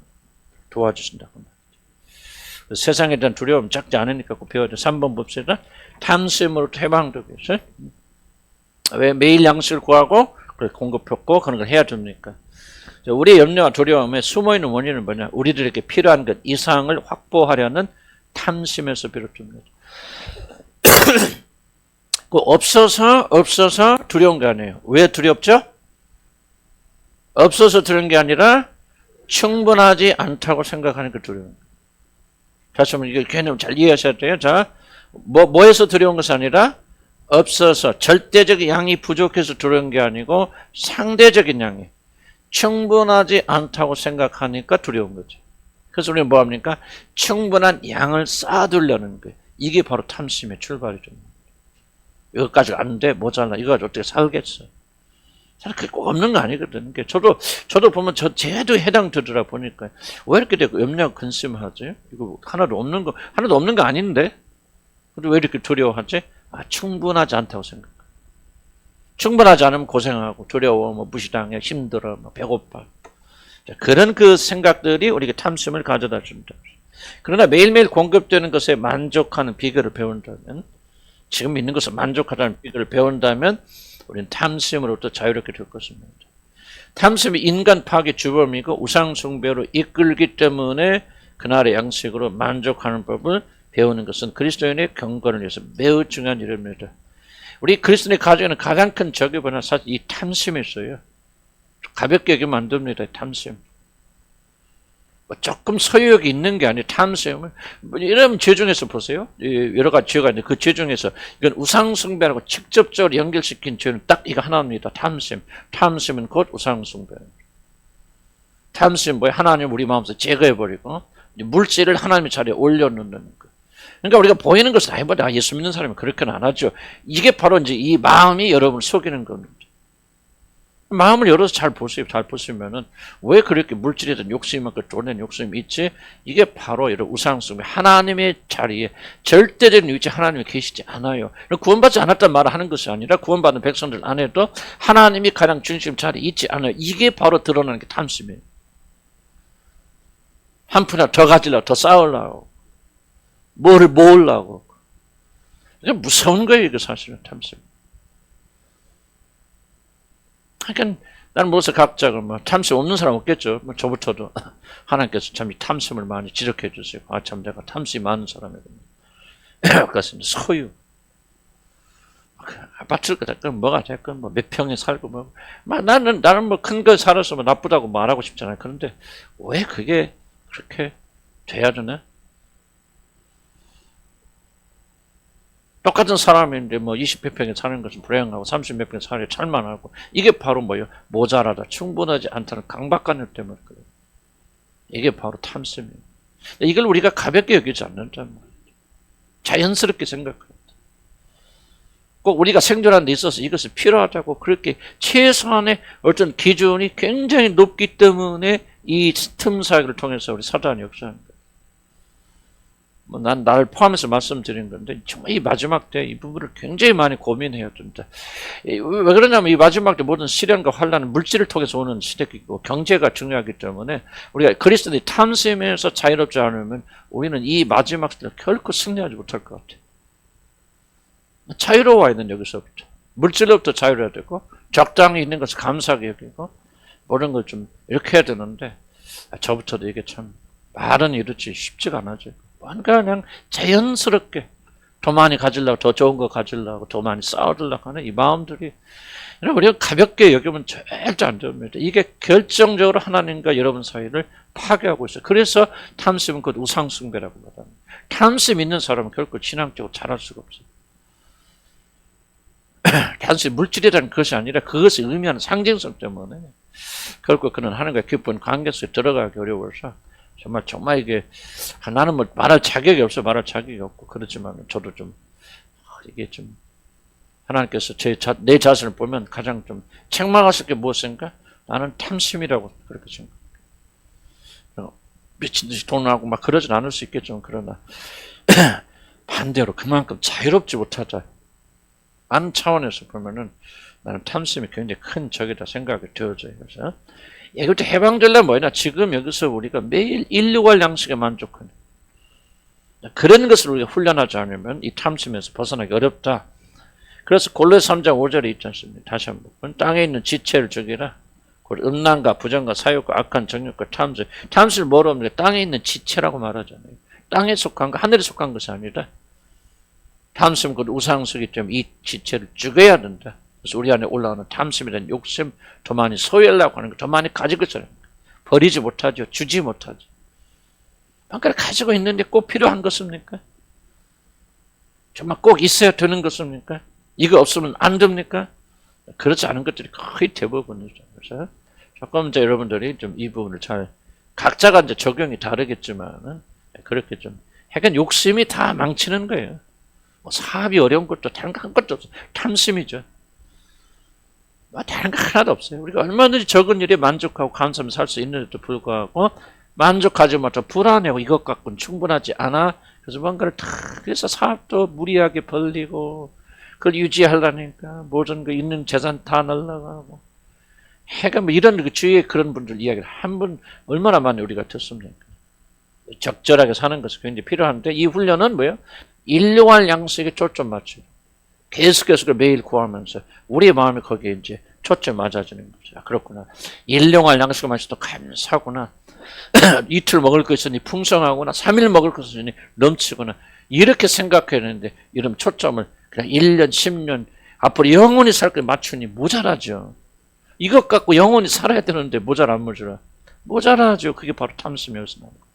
Speaker 1: 도와주신다고 말이죠. 세상에 대한 두려움 작지 않으니까 꼭 배워야 돼. 3번 봅시다. 탐심으로 해방되기 위해서. 왜 매일 양식을 구하고 그걸 공급했고 그런 걸 해야 됩니까? 우리의 염려와 두려움에 숨어있는 원인은 뭐냐? 우리들에게 필요한 것 이상을 확보하려는 탐심에서 비롯됩니다. 그 없어서 두려운 게 아니에요. 왜 두렵죠? 없어서 두려운 게 아니라 충분하지 않다고 생각하는 게 두려운 거예요. 다시 한번 이걸 개념 잘 이해하셔야 돼요. 자, 뭐에서 두려운 것이 아니라 없어서 절대적인 양이 부족해서 두려운 게 아니고 상대적인 양이 충분하지 않다고 생각하니까 두려운 거죠. 그래서 우리는 뭐합니까? 충분한 양을 쌓아두려는 거예요. 이게 바로 탐심의 출발이죠. 여기까지 안 돼, 모자라. 이거 가지고 어떻게 살겠어? 사실 그게 꼭 없는 거 아니거든. 저도 보면 쟤도 해당되더라 보니까 왜 이렇게 되고 염려 근심하지? 이거 하나도 없는 거 아닌데? 근데 왜 이렇게 두려워하지? 충분하지 않다고 생각해. 충분하지 않으면 고생하고 두려워, 무시당해, 힘들어, 배고파. 그런 그 생각들이 우리에게 탐심을 가져다 준다. 그러나 매일매일 공급되는 것에 만족하는 비결을 배운다면, 지금 있는 것에 만족하다는 비결을 배운다면 우리는 탐심으로부터 자유롭게 될 것입니다. 탐심이 인간 파괴 주범이고 우상숭배로 이끌기 때문에 그날의 양식으로 만족하는 법을 배우는 것은 그리스도인의 경건을 위해서 매우 중요한 일입니다. 우리 그리스도인의 가정에는 가장 큰 적이 뭐냐? 사실 이 탐심이 있어요. 가볍게 여기면 안 됩니다. 탐심. 조금 소유욕이 있는 게 아니라 탐심을. 이러면 죄 중에서 보세요. 여러 가지 죄가 있는데 그 죄 중에서 이건 우상숭배라고 직접적으로 연결시킨 죄는 딱 이거 하나입니다. 탐심. 탐심은 곧 우상숭배입니다. 탐심 뭐예요? 하나님 우리 마음에서 제거해버리고 물질을 하나님의 자리에 올려놓는 거. 그러니까 우리가 보이는 것을 해보자. 예수 믿는 사람이 그렇게는 안 하죠. 이게 바로 이제 이 마음이 여러분을 속이는 겁니다. 마음을 열어서 잘 보세요. 잘 보시면은 왜 그렇게 물질이든 욕심만큼 쫓는 욕심이 있지? 이게 바로 이런 우상숭배, 하나님의 자리에 절대적인 위치에 하나님이 계시지 않아요. 구원받지 않았단 말을 하는 것이 아니라 구원받은 백성들 안에도 하나님이 가장 중심 자리에 있지 않아요. 이게 바로 드러나는 게 탐심이에요. 한 푼이라도 더 가지려고, 더 쌓으려고, 뭐를 모으려고. 이게 무서운 거예요, 이거 사실은 탐심. 그러니까 나는 무엇을 각자가 뭐 탐심 없는 사람 없겠죠. 뭐 저부터도 하나님께서 참 이 탐심을 많이 지적해 주세요. 아, 참 내가 탐심이 많은 사람이거든요. 그렇습니다. 소유. 아파트가 됐건 뭐가 됐건 뭐 몇 평에 살고 뭐 나는 뭐 큰 거 살아서 뭐 나쁘다고 말하고 싶잖아요. 그런데 왜 그게 그렇게 돼야 되나? 똑같은 사람인데 뭐 20몇 평에 사는 것은 불행하고 30몇 평에 사는 게 살만하고 이게 바로 뭐예요? 모자라다, 충분하지 않다는 강박관념 때문에 그래요. 이게 바로 탐심이에요. 이걸 우리가 가볍게 여기지 않는단 말이에요. 자연스럽게 생각합니다. 꼭 우리가 생존하는 데 있어서 이것이 필요하다고 그렇게 최소한의 어떤 기준이 굉장히 높기 때문에 이 틈사역을 통해서 우리 사단이 역사하는 거예요. 뭐 난 나를 포함해서 말씀드린 건데 정말 이 마지막 때 이 부분을 굉장히 많이 고민해야 된다. 왜 그러냐면 이 마지막 때 모든 시련과 환란은 물질을 통해서 오는 시대이고 경제가 중요하기 때문에 우리가 그리스도인이 탐심에서 자유롭지 않으면 우리는 이 마지막 때 결코 승리하지 못할 것 같아요. 자유로워야 되는 여기서부터 물질로부터 자유로워야 되고 적당히 있는 것을 감사하게 여기고 모든 걸 좀 이렇게 해야 되는데 저부터도 이게 참 말은 이렇지 쉽지가 않아요. 뭔가 그냥 자연스럽게 더 많이 가지려고 더 좋은 거 가지려고 더 많이 쌓으려고 하는 이 마음들이 우리가 가볍게 여기면 절대 안 됩니다. 이게 결정적으로 하나님과 여러분 사이를 파괴하고 있어요. 그래서 탐심은 곧 우상숭배라고 말합니다. 탐심 있는 사람은 결코 신앙적으로 잘할 수가 없어요. 단순히 물질이라는 것이 아니라 그것을 의미하는 상징성 때문에 결국 그는 하나님과 깊은 관계 속에 들어가기 어려워서 정말 이게 나는 뭐 말할 자격이 없어 말할 자격이 없고 그렇지만 저도 좀 이게 좀 하나님께서 내 자신을 보면 가장 좀 책망하실 게 무엇인가? 나는 탐심이라고 그렇게 생각해요. 미친 듯이 돈하고 막 그러진 않을 수 있겠지만 그러나 반대로 그만큼 자유롭지 못하다. 안 차원에서 보면은 나는 탐심이 굉장히 큰 적이다 생각이 되어져요. 그래서 이것도 해방되려면 뭐냐? 지금 여기서 우리가 매일 일용할 양식에 만족하는 그런 것을 우리가 훈련하지 않으면 이 탐심에서 벗어나기 어렵다. 그래서 골로새 3장 5절에 있지 않습니까? 다시 한번 땅에 있는 지체를 죽이라. 음란과 부정과 사욕과 악한 정욕과 탐심. 탐심을 뭐로 합니까? 땅에 있는 지체라고 말하잖아요. 땅에 속한 거, 하늘에 속한 것이 아니라 탐심, 그 우상수기 때문에 이 지체를 죽여야 된다. 그래서 우리 안에 올라오는 탐심이라는 욕심, 더 많이 소유하려고 하는 거, 더 많이 가지고 있어요. 버리지 못하죠. 주지 못하죠. 뭔가를 가지고 있는데 꼭 필요한 것입니까? 정말 꼭 있어야 되는 것입니까? 이거 없으면 안 됩니까? 그렇지 않은 것들이 거의 대부분이죠. 그래서 조금 이제 여러분들이 좀 이 부분을 잘, 각자가 이제 적용이 다르겠지만은, 그렇게 좀, 약간 욕심이 다 망치는 거예요. 뭐 사업이 어려운 것도 다른 거 한 것도 없어요. 탐심이죠. 뭐 다른 거 하나도 없어요. 우리가 얼마든지 적은 일에 만족하고 감사하며 살 수 있는데도 불구하고 만족하지 못하고 불안해하고 이것 갖고는 충분하지 않아. 그래서 뭔가를 다 그래서 사업도 무리하게 벌리고 그걸 유지하려니까 모든 그 있는 재산 다 날라가고 해가 뭐 이런 그 주위에 그런 분들 이야기를 한 번 얼마나 많이 우리가 듣습니까? 적절하게 사는 것이 굉장히 필요한데 이 훈련은 뭐예요? 일용할 양식에 초점 맞추고 계속해서 매일 구하면서 우리의 마음이 거기에 이제 초점 맞아지는 거죠. 그렇구나. 일용할 양식을 마셔도 감사하구나. 이틀 먹을 거 있으니 풍성하구나. 3일 먹을 거 있으니 넘치구나. 이렇게 생각해야 되는데 이런 초점을 그냥 1년, 10년 앞으로 영원히 살 거 맞추니 모자라죠. 이것 갖고 영원히 살아야 되는데 모자라 안 모자라? 모자라죠. 그게 바로 탐심이어서 나오는 거죠.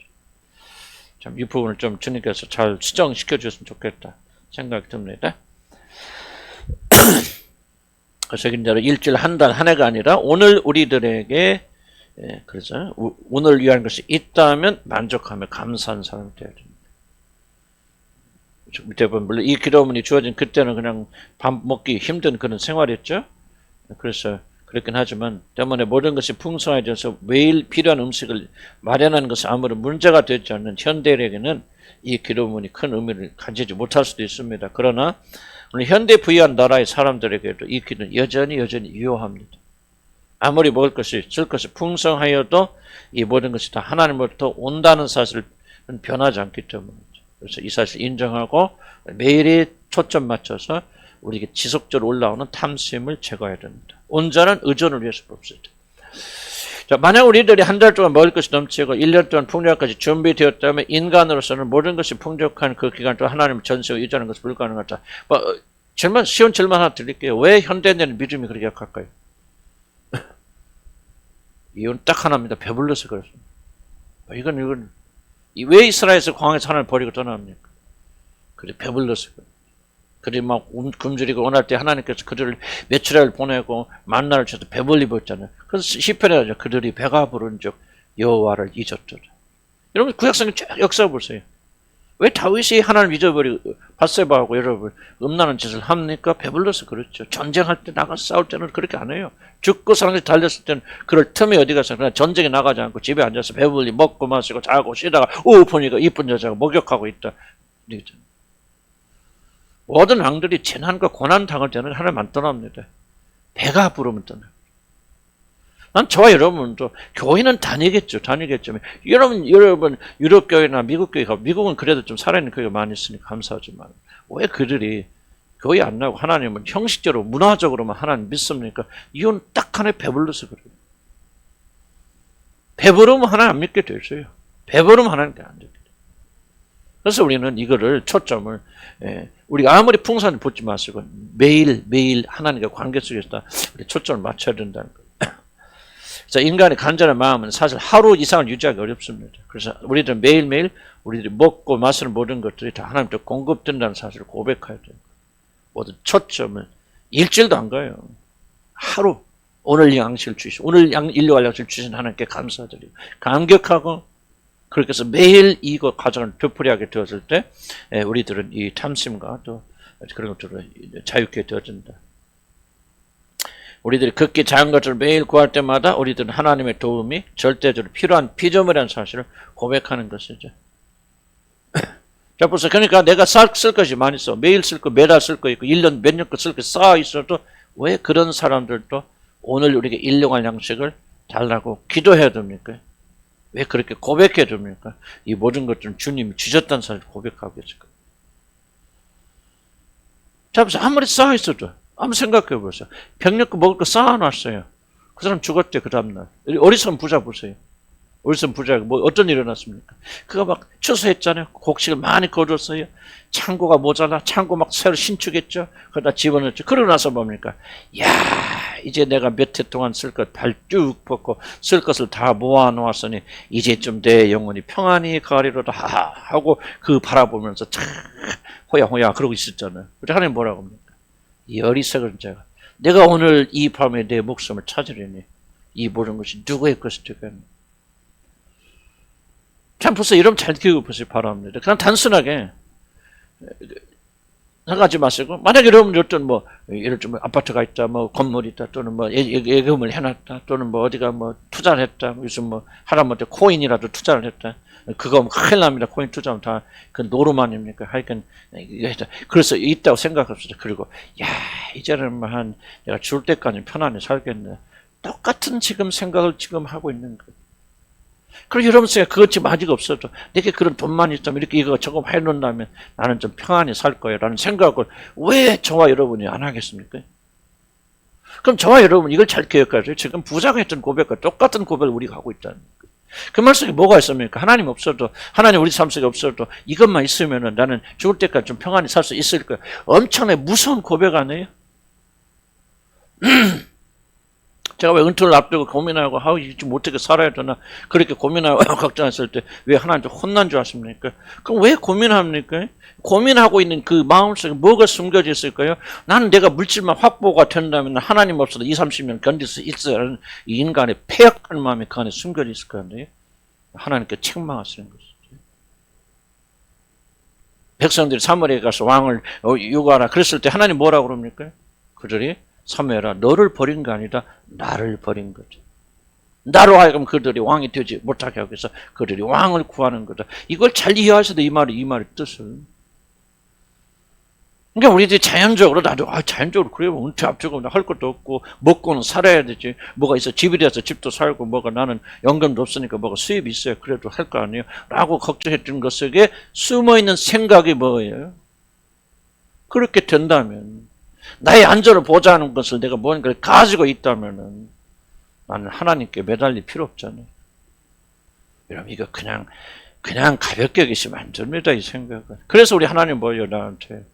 Speaker 1: 참 이 부분을 좀 주님께서 잘 수정시켜 주셨으면 좋겠다 생각이 듭니다. 그래서 이제 일주일 한 달 한 해가 아니라 오늘 우리들에게 그래서 오늘 위한 것이 있다면 만족하며 감사하는 사람이 되어야 됩니다. 밑에 보면 물론 이 기도문이 주어진 그때는 그냥 밥 먹기 힘든 그런 생활이었죠. 그래서 그렇긴 하지만 때문에 모든 것이 풍성해져서 매일 필요한 음식을 마련하는 것은 아무런 문제가 되지 않는 현대인에게는 이 기도문이 큰 의미를 가지지 못할 수도 있습니다. 그러나 오늘 현대 부유한 나라의 사람들에게도 이 기도는 여전히 유효합니다. 아무리 먹을 것이 쓸 것이 풍성하여도 이 모든 것이 다 하나님으로부터 온다는 사실은 변하지 않기 때문이죠. 그래서 이 사실을 인정하고 매일이 초점 맞춰서 우리에게 지속적으로 올라오는 탐심을 제거해야 됩니다. 온전한 의존을 위해서 봅시다. 자, 만약 우리들이 한 달 동안 먹을 것이 넘치고 1년 동안 풍족까지 준비되었다면 인간으로서는 모든 것이 풍족한 그 기간 동안 하나님을 전세로 의존하는 것은 불가능하다. 쉬운 질문 하나 드릴게요. 왜 현대인들은 믿음이 그렇게 약할까요? 이유는 딱 하나입니다. 배불러서 그렇습니다. 이건 왜 이스라엘에서 광야에서 하나님을 버리고 떠납니까? 그래 배불러서 그래. 그래 막 굶주리고 원할 때 하나님께서 그들을 메추라를 보내고 만나를 주셔서 배불리 입었잖아요. 그래서 시편에 하죠. 그들이 배가 부른 적 여호와를 잊었더라. 여러분 구약성의 역사 보세요. 왜 다윗이 하나님을 잊어버리고 밧세바하고 여러분 음란한 짓을 합니까? 배불러서 그렇죠. 전쟁할 때 나가서 싸울 때는 그렇게 안 해요. 죽고 사람들이 달렸을 때는 그럴 틈에 어디 가서 그냥 전쟁에 나가지 않고 집에 앉아서 배불리 먹고 마시고 자고 쉬다가 보니까 이쁜 여자가 목욕하고 있다. 이러잖아요. 모든 왕들이 재난과 고난 당할 때는 하나님 안 떠납니다. 배가 부르면 떠나요. 난 저와 여러분도 교회는 다니겠지만 여러분 유럽 교회나 미국 교회가 미국은 그래도 좀 살아있는 교회가 많이 있으니까 감사하지만 왜 그들이 교회 안 나고 하나님은 형식적으로 문화적으로만 하나님 믿습니까? 이건 딱 하나에 배불러서 그래요. 배부르면 하나님 안 믿게 되어요. 배부르면 하나님께 안 믿게 돼요. 그래서 우리는 이거를 초점을 우리가 아무리 풍성을 보지 마시고 매일 하나님과 관계 속에서 우리 초점을 맞춰야 된다는 거예요. 자, 인간의 간절한 마음은 사실 하루 이상을 유지하기 어렵습니다. 그래서 우리들은 매일매일 우리들이 먹고 마시는 모든 것들이 다 하나님께 공급된다는 사실을 고백해야 돼요. 모든 초점을 일주일도 안 가요. 하루 오늘 양식을 주시고 오늘 인류할 양식을 주신 하나님께 감사드리고 감격하고 그렇게 해서 매일 이거 과정을 되풀이하게 되었을 때 우리들은 이 탐심과 또 그런 것들을 자유케 되어진다. 우리들이 극히 작은 것을 매일 구할 때마다 우리들은 하나님의 도움이 절대적으로 필요한 피조물이라는 사실을 고백하는 것이죠. 자, 보세요. 그러니까 내가 쓸 것이 많이 있어. 매일 쓸 거, 매달 쓸 거 있고 1년 몇 년 거 쓸 거 쌓아 있어도 왜 그런 사람들도 오늘 우리에게 일용할 양식을 달라고 기도해야 됩니까? 왜 그렇게 고백해야 됩니까? 이 모든 것들은 주님이 주셨다는 사실을 고백하고 계실 거예요. 자, 보세요. 아무리 쌓아 있어도 한번 생각해 보세요. 병력 거 먹을 거 쌓아놨어요. 그 사람 죽었대 그 다음날. 어리석은 부자 보세요. 어리석은 부자가 뭐 어떤 일이 일어났습니까? 그가 막 추수했잖아요. 곡식을 많이 거뒀어요. 창고가 모자라. 창고 막 새로 신축했죠. 그러다 집어넣었죠. 그러고 나서 뭡니까? 야, 이제 내가 몇 해 동안 쓸 것 발 쭉 뻗고 쓸 것을 다 모아놓았으니 이제 좀 내 영혼이 평안히 가리로다 하고 그 바라보면서 참 호야호야 그러고 있었잖아요. 그때 하나님 뭐라고 합니까? 이 어리석은 자가 내가 오늘 이 밤에 내 목숨을 찾으려니 이 모든 것이 누구의 것이 되겠노? 참 보세요. 이러면 잘 기억해보시기 바랍니다. 그냥 단순하게 생각하지 마시고 만약에 여러분 어떤 뭐 예를 들면 아파트가 있다, 뭐 건물이 있다, 또는 뭐 예금을 해놨다, 또는 뭐 어디가 뭐 투자를 했다, 요즘 뭐 하다못해 코인이라도 투자를 했다. 그거 큰일 납니다. 코인 투자하면 다 그 노름아닙니까? 하여간 그래서 있다고 생각합시다. 그리고 야 이제는 뭐 한 내가 죽을 때까지 편안히 살겠네. 똑같은 지금 생각을 지금 하고 있는 거예요. 그리고 여러분 생각 그것 지금 아직 없어도 내게 그런 돈만 있다면 이렇게 이거 저거 해놓는다면 나는 좀 평안히 살 거예요 라는 생각을 왜 저와 여러분이 안 하겠습니까? 그럼 저와 여러분 이걸 잘 기억하세요. 지금 부자가 했던 고백과 똑같은 고백을 우리가 하고 있다는 거예요. 그 말씀에 뭐가 있습니까? 하나님 없어도 하나님 우리 삶 속에 없어도 이것만 있으면 나는 죽을 때까지 좀 평안히 살 수 있을 거예요. 엄청나게 무서운 고백 아니에요? 제가 왜 은퇴를 앞두고 고민하고 지금 어떻게 살아야 되나 그렇게 고민하고 걱정했을 때 왜 하나님께 혼난 줄 아십니까? 그럼 왜 고민합니까? 고민하고 있는 그 마음속에 뭐가 숨겨져 있을까요? 나는 내가 물질만 확보가 된다면 하나님 없어도 20, 30년 견딜 수 있어라는 이 인간의 폐역한 마음이 그 안에 숨겨져 있을 거 아니에요? 하나님께 책망하시는 것이죠. 백성들이 사무엘에 가서 왕을 요구하라 그랬을 때 하나님 뭐라고 그럽니까? 그들이 사무엘아 너를 버린 게 아니다 나를 버린 거죠. 나로 하여금 그들이 왕이 되지 못하게 하기 위해서 그들이 왕을 구하는 거다. 이걸 잘 이해하셔도 이 말의 뜻은. 그러니까 우리들이 자연적으로 나도 자연적으로 그래요. 은퇴 앞두고 할 것도 없고 먹고는 살아야 되지. 뭐가 있어 집이라서 집도 살고 뭐가 나는 연금도 없으니까 뭐가 수입이 있어야 그래도 할 거 아니에요. 라고 걱정했던 것 속에 숨어있는 생각이 뭐예요? 그렇게 된다면 나의 안전을 보장하는 것을 내가 뭔가를 가지고 있다면은 나는 하나님께 매달릴 필요 없잖아요. 여러분 이거 그냥 가볍게 여기시면 안 됩니다. 이 생각은. 그래서 우리 하나님 뭐예요 나한테.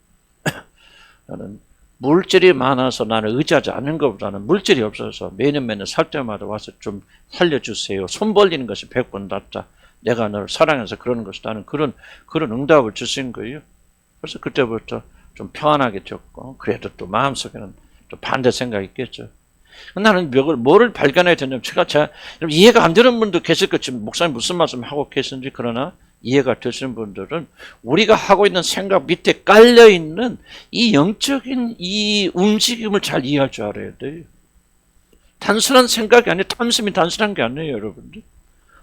Speaker 1: 나는 물질이 많아서 나는 의지하지 않는 것보다는 물질이 없어서 매년 살 때마다 와서 좀 살려주세요. 손 벌리는 것이 100번 낫다. 내가 너를 사랑해서 그러는 것이 나는 그런 응답을 주신 거예요. 그래서 그때부터 좀 평안하게 됐고 그래도 또 마음속에는 또 반대 생각이 있겠죠. 나는 뭐를 발견해야 되냐면 제가 이해가 안 되는 분도 계실 것지만 목사님 무슨 말씀 하고 계신지 그러나 이해가 되시는 분들은 우리가 하고 있는 생각 밑에 깔려있는 이 영적인 이 움직임을 잘 이해할 줄 알아야 돼요. 단순한 생각이 아니에요. 탐심이 단순한 게 아니에요, 여러분들.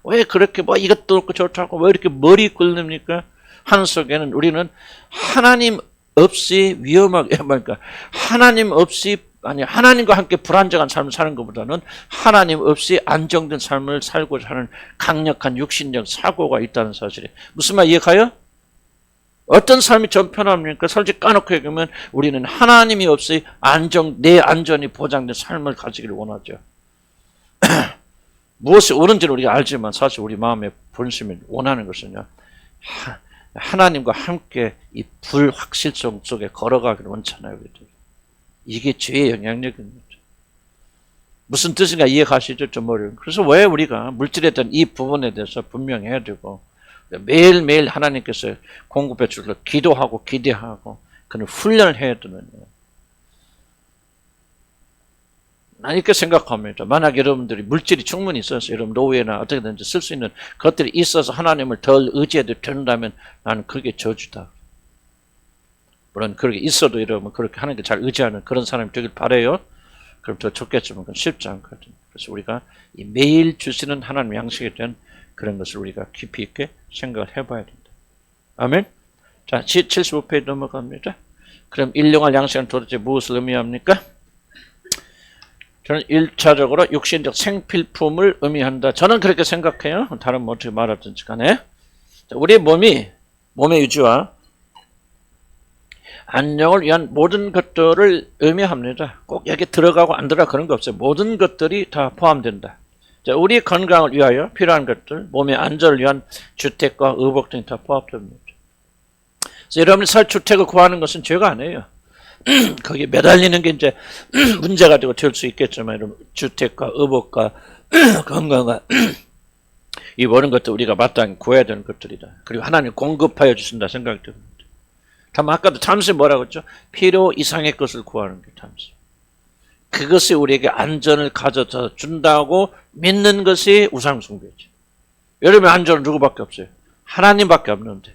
Speaker 1: 왜 그렇게 이것도 없고 저렇고 왜 이렇게 머리 끓습니까? 하는 속에는 우리는 하나님 없이 위험하게, 하나님 없이 하나님과 함께 불안정한 삶을 사는 것보다는 하나님 없이 안정된 삶을 살고자 하는 강력한 육신적 사고가 있다는 사실이 무슨 말 이해가요? 어떤 삶이 좀 편합니까? 솔직히 까놓고 얘기하면 우리는 하나님이 없이 내 안전이 보장된 삶을 가지기를 원하죠. 무엇이 옳은지는 우리가 알지만 사실 우리 마음의 본심이 원하는 것은요. 하나님과 함께 이 불확실성 속에 걸어가기를 원하잖아요. 이게 죄의 영향력입니다. 무슨 뜻인가 이해가시죠? 좀 어려운. 그래서 왜 우리가 물질에 대한 이 부분에 대해서 분명해야 되고 매일매일 하나님께서 공급해 주려 기도하고 기대하고 그런 훈련을 해야 되느냐. 난 이렇게 생각합니다. 만약 여러분들이 물질이 충분히 있어서 여러분 노후에나 어떻게든지 쓸 수 있는 것들이 있어서 하나님을 덜 의지해도 된다면 나는 그게 저주다. 물론 그렇게 있어도 여러분 그렇게 하나님께 잘 의지하는 그런 사람이 되길 바라요. 그럼 더 좋겠지만 그건 쉽지 않거든요. 그래서 우리가 이 매일 주시는 하나님 양식에 대한 그런 것을 우리가 깊이 있게 생각을 해봐야 된다. 아멘. 자, 75페이지 넘어갑니다. 그럼 일용할 양식은 도대체 무엇을 의미합니까? 저는 1차적으로 육신적 생필품을 의미한다. 저는 그렇게 생각해요. 다른 뭐 어떻게 말하든지 간에. 우리 몸의 유지와 안녕을 위한 모든 것들을 의미합니다. 꼭 여기 들어가고 안 들어가 그런 거 없어요. 모든 것들이 다 포함된다. 자, 우리 건강을 위하여 필요한 것들, 몸의 안전을 위한 주택과 의복 등이 다 포함됩니다. 그래서 여러분이 살 주택을 구하는 것은 죄가 아니에요. 거기에 매달리는 게 이제 문제가 되고 될 수 있겠지만 여러분 주택과 의복과 건강과 이 모든 것들 우리가 마땅히 구해야 되는 것들이다. 그리고 하나님 공급하여 주신다 생각이 듭니다. 다만 아까도 탐심 뭐라고 했죠? 필요 이상의 것을 구하는 게 탐심. 그것이 우리에게 안전을 가져다 준다고 믿는 것이 우상숭배죠. 여러분 안전은 누구밖에 없어요? 하나님밖에 없는데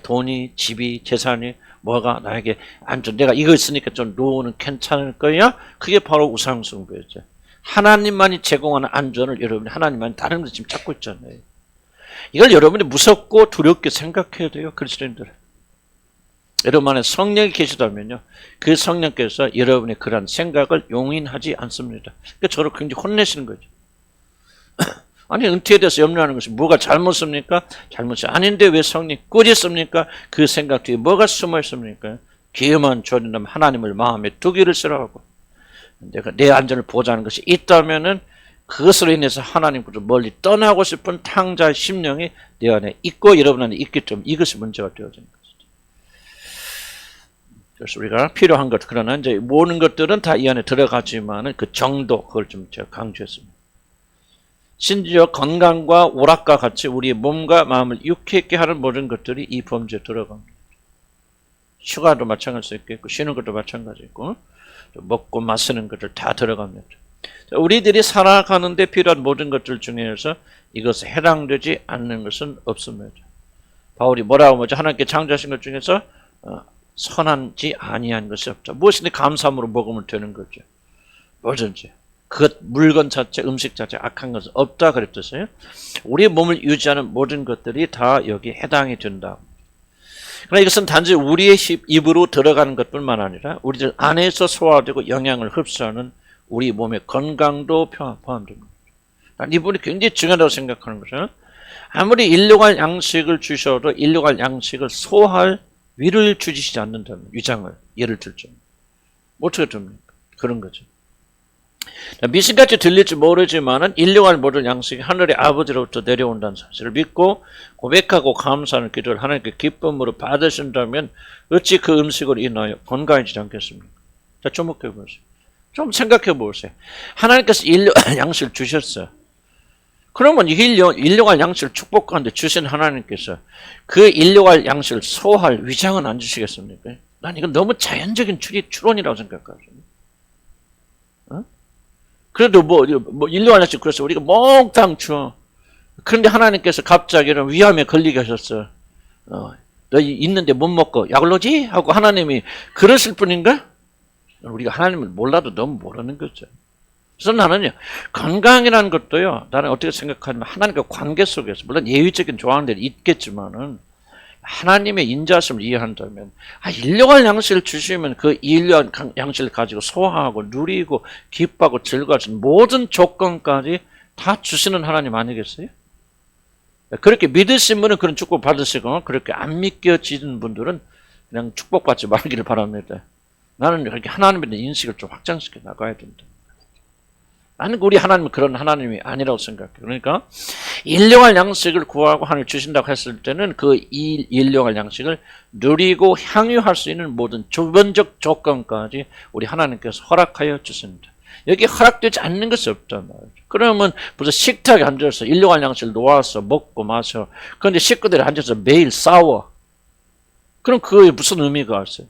Speaker 1: 돈이, 집이, 재산이 뭐가 나에게 안전, 내가 이거 있으니까 좀 노후는 괜찮을 거야? 그게 바로 우상숭배죠. 하나님만이 제공하는 안전을 여러분이 하나님만이 다른 걸 지금 찾고 있잖아요. 이걸 여러분이 무섭고 두렵게 생각해야 돼요. 그리스도인들은. 여러분 안에 성령이 계시다면요. 그 성령께서 여러분의 그런 생각을 용인하지 않습니다. 그러니까 저를 굉장히 혼내시는 거죠. 아니 은퇴에 대해서 염려하는 것이 뭐가 잘못습니까? 잘못이 아닌데 왜 성령 꾸짖습니까? 그 생각 뒤에 뭐가 숨어 있습니까? 기회만 줘린다면 하나님을 마음에 두기를 싫어하고 내가 내 안전을 보장하는 것이 있다면은 그것으로 인해서 하나님부터 멀리 떠나고 싶은 탕자의 심령이 내 안에 있고 여러분 안에 있기 때문에 이것이 문제가 되어지는 것이죠. 그래서 우리가 필요한 것 그러나 이제 모든 것들은 다 이 안에 들어가지만은 그 정도 그걸 좀 제가 강조했습니다. 심지어 건강과 오락과 같이 우리의 몸과 마음을 유쾌하게 하는 모든 것들이 이 범죄에 들어갑니다. 휴가도 마찬가지 있겠고 쉬는 것도 마찬가지 있고 먹고 마시는 것들 다 들어갑니다. 우리들이 살아가는 데 필요한 모든 것들 중에서 이것에 해당되지 않는 것은 없습니다. 바울이 뭐라고 하죠? 하나님께 창조하신 것 중에서 선한지 아니한 것이 없다. 무엇이든 감사함으로 먹으면 되는 거죠. 뭐든지. 그 물건 자체, 음식 자체 악한 것은 없다 그랬듯어요. 우리의 몸을 유지하는 모든 것들이 다 여기에 해당이 된다. 그러나 이것은 단지 우리의 입으로 들어가는 것뿐만 아니라 우리들 안에서 소화되고 영양을 흡수하는 우리 몸의 건강도 포함됩니다. 난 이분이 굉장히 중요하다고 생각하는 것은 아무리 일용할 양식을 주셔도 일용할 양식을 소화할 위를 주시지 않는다면 위장을 예를 들죠. 어떻게 됩니까? 그런 거죠. 미신같이 들릴지 모르지만은 일용할 모든 양식이 하늘의 아버지로부터 내려온다는 사실을 믿고 고백하고 감사하는 기도를 하나님께 기쁨으로 받으신다면 어찌 그 음식으로 인하여 건강해지지 않겠습니까? 자, 주목해 보세요. 좀 생각해 보세요. 하나님께서 일용할 양식을 주셨어요. 그러면 일용할 양식을 축복하는데 주신 하나님께서 그 일용할 양식을 소화할 위장은 안 주시겠습니까? 난 이건 너무 자연적인 추론이라고 생각하거든요. 그래도 뭐 일용할 양식 그래서 우리가 몽땅 줘. 그런데 하나님께서 갑자기 이런 위암에 걸리게 하셨어. 너 있는데 못 먹고 약을 놓지? 하고 하나님이 그러실 뿐인가? 우리가 하나님을 몰라도 너무 모르는 거죠. 그래서 나는요, 건강이라는 것도요, 나는 어떻게 생각하냐면 하나님과 관계 속에서, 물론 예외적인 조항들이 있겠지만은, 하나님의 인자심을 이해한다면, 일용할 양식을 주시면 그 일용할 양식을 가지고 소화하고 누리고 기뻐하고 즐거워하는 모든 조건까지 다 주시는 하나님 아니겠어요? 그렇게 믿으신 분은 그런 축복 받으시고, 그렇게 안 믿겨지는 분들은 그냥 축복받지 말기를 바랍니다. 나는 그렇게 하나님에 대한 인식을 좀 확장시켜 나가야 된다. 나는 우리 하나님은 그런 하나님이 아니라고 생각해요. 그러니까 일용할 양식을 구하고 하나님 주신다고 했을 때는 그 일용할 양식을 누리고 향유할 수 있는 모든 주변적 조건까지 우리 하나님께서 허락하여 주십니다. 여기 허락되지 않는 것이 없단 말이죠. 그러면 무슨 식탁에 앉아서 일용할 양식을 놓아서 먹고 마셔. 그런데 식구들이 앉아서 매일 싸워. 그럼 그게 무슨 의미가 있어요?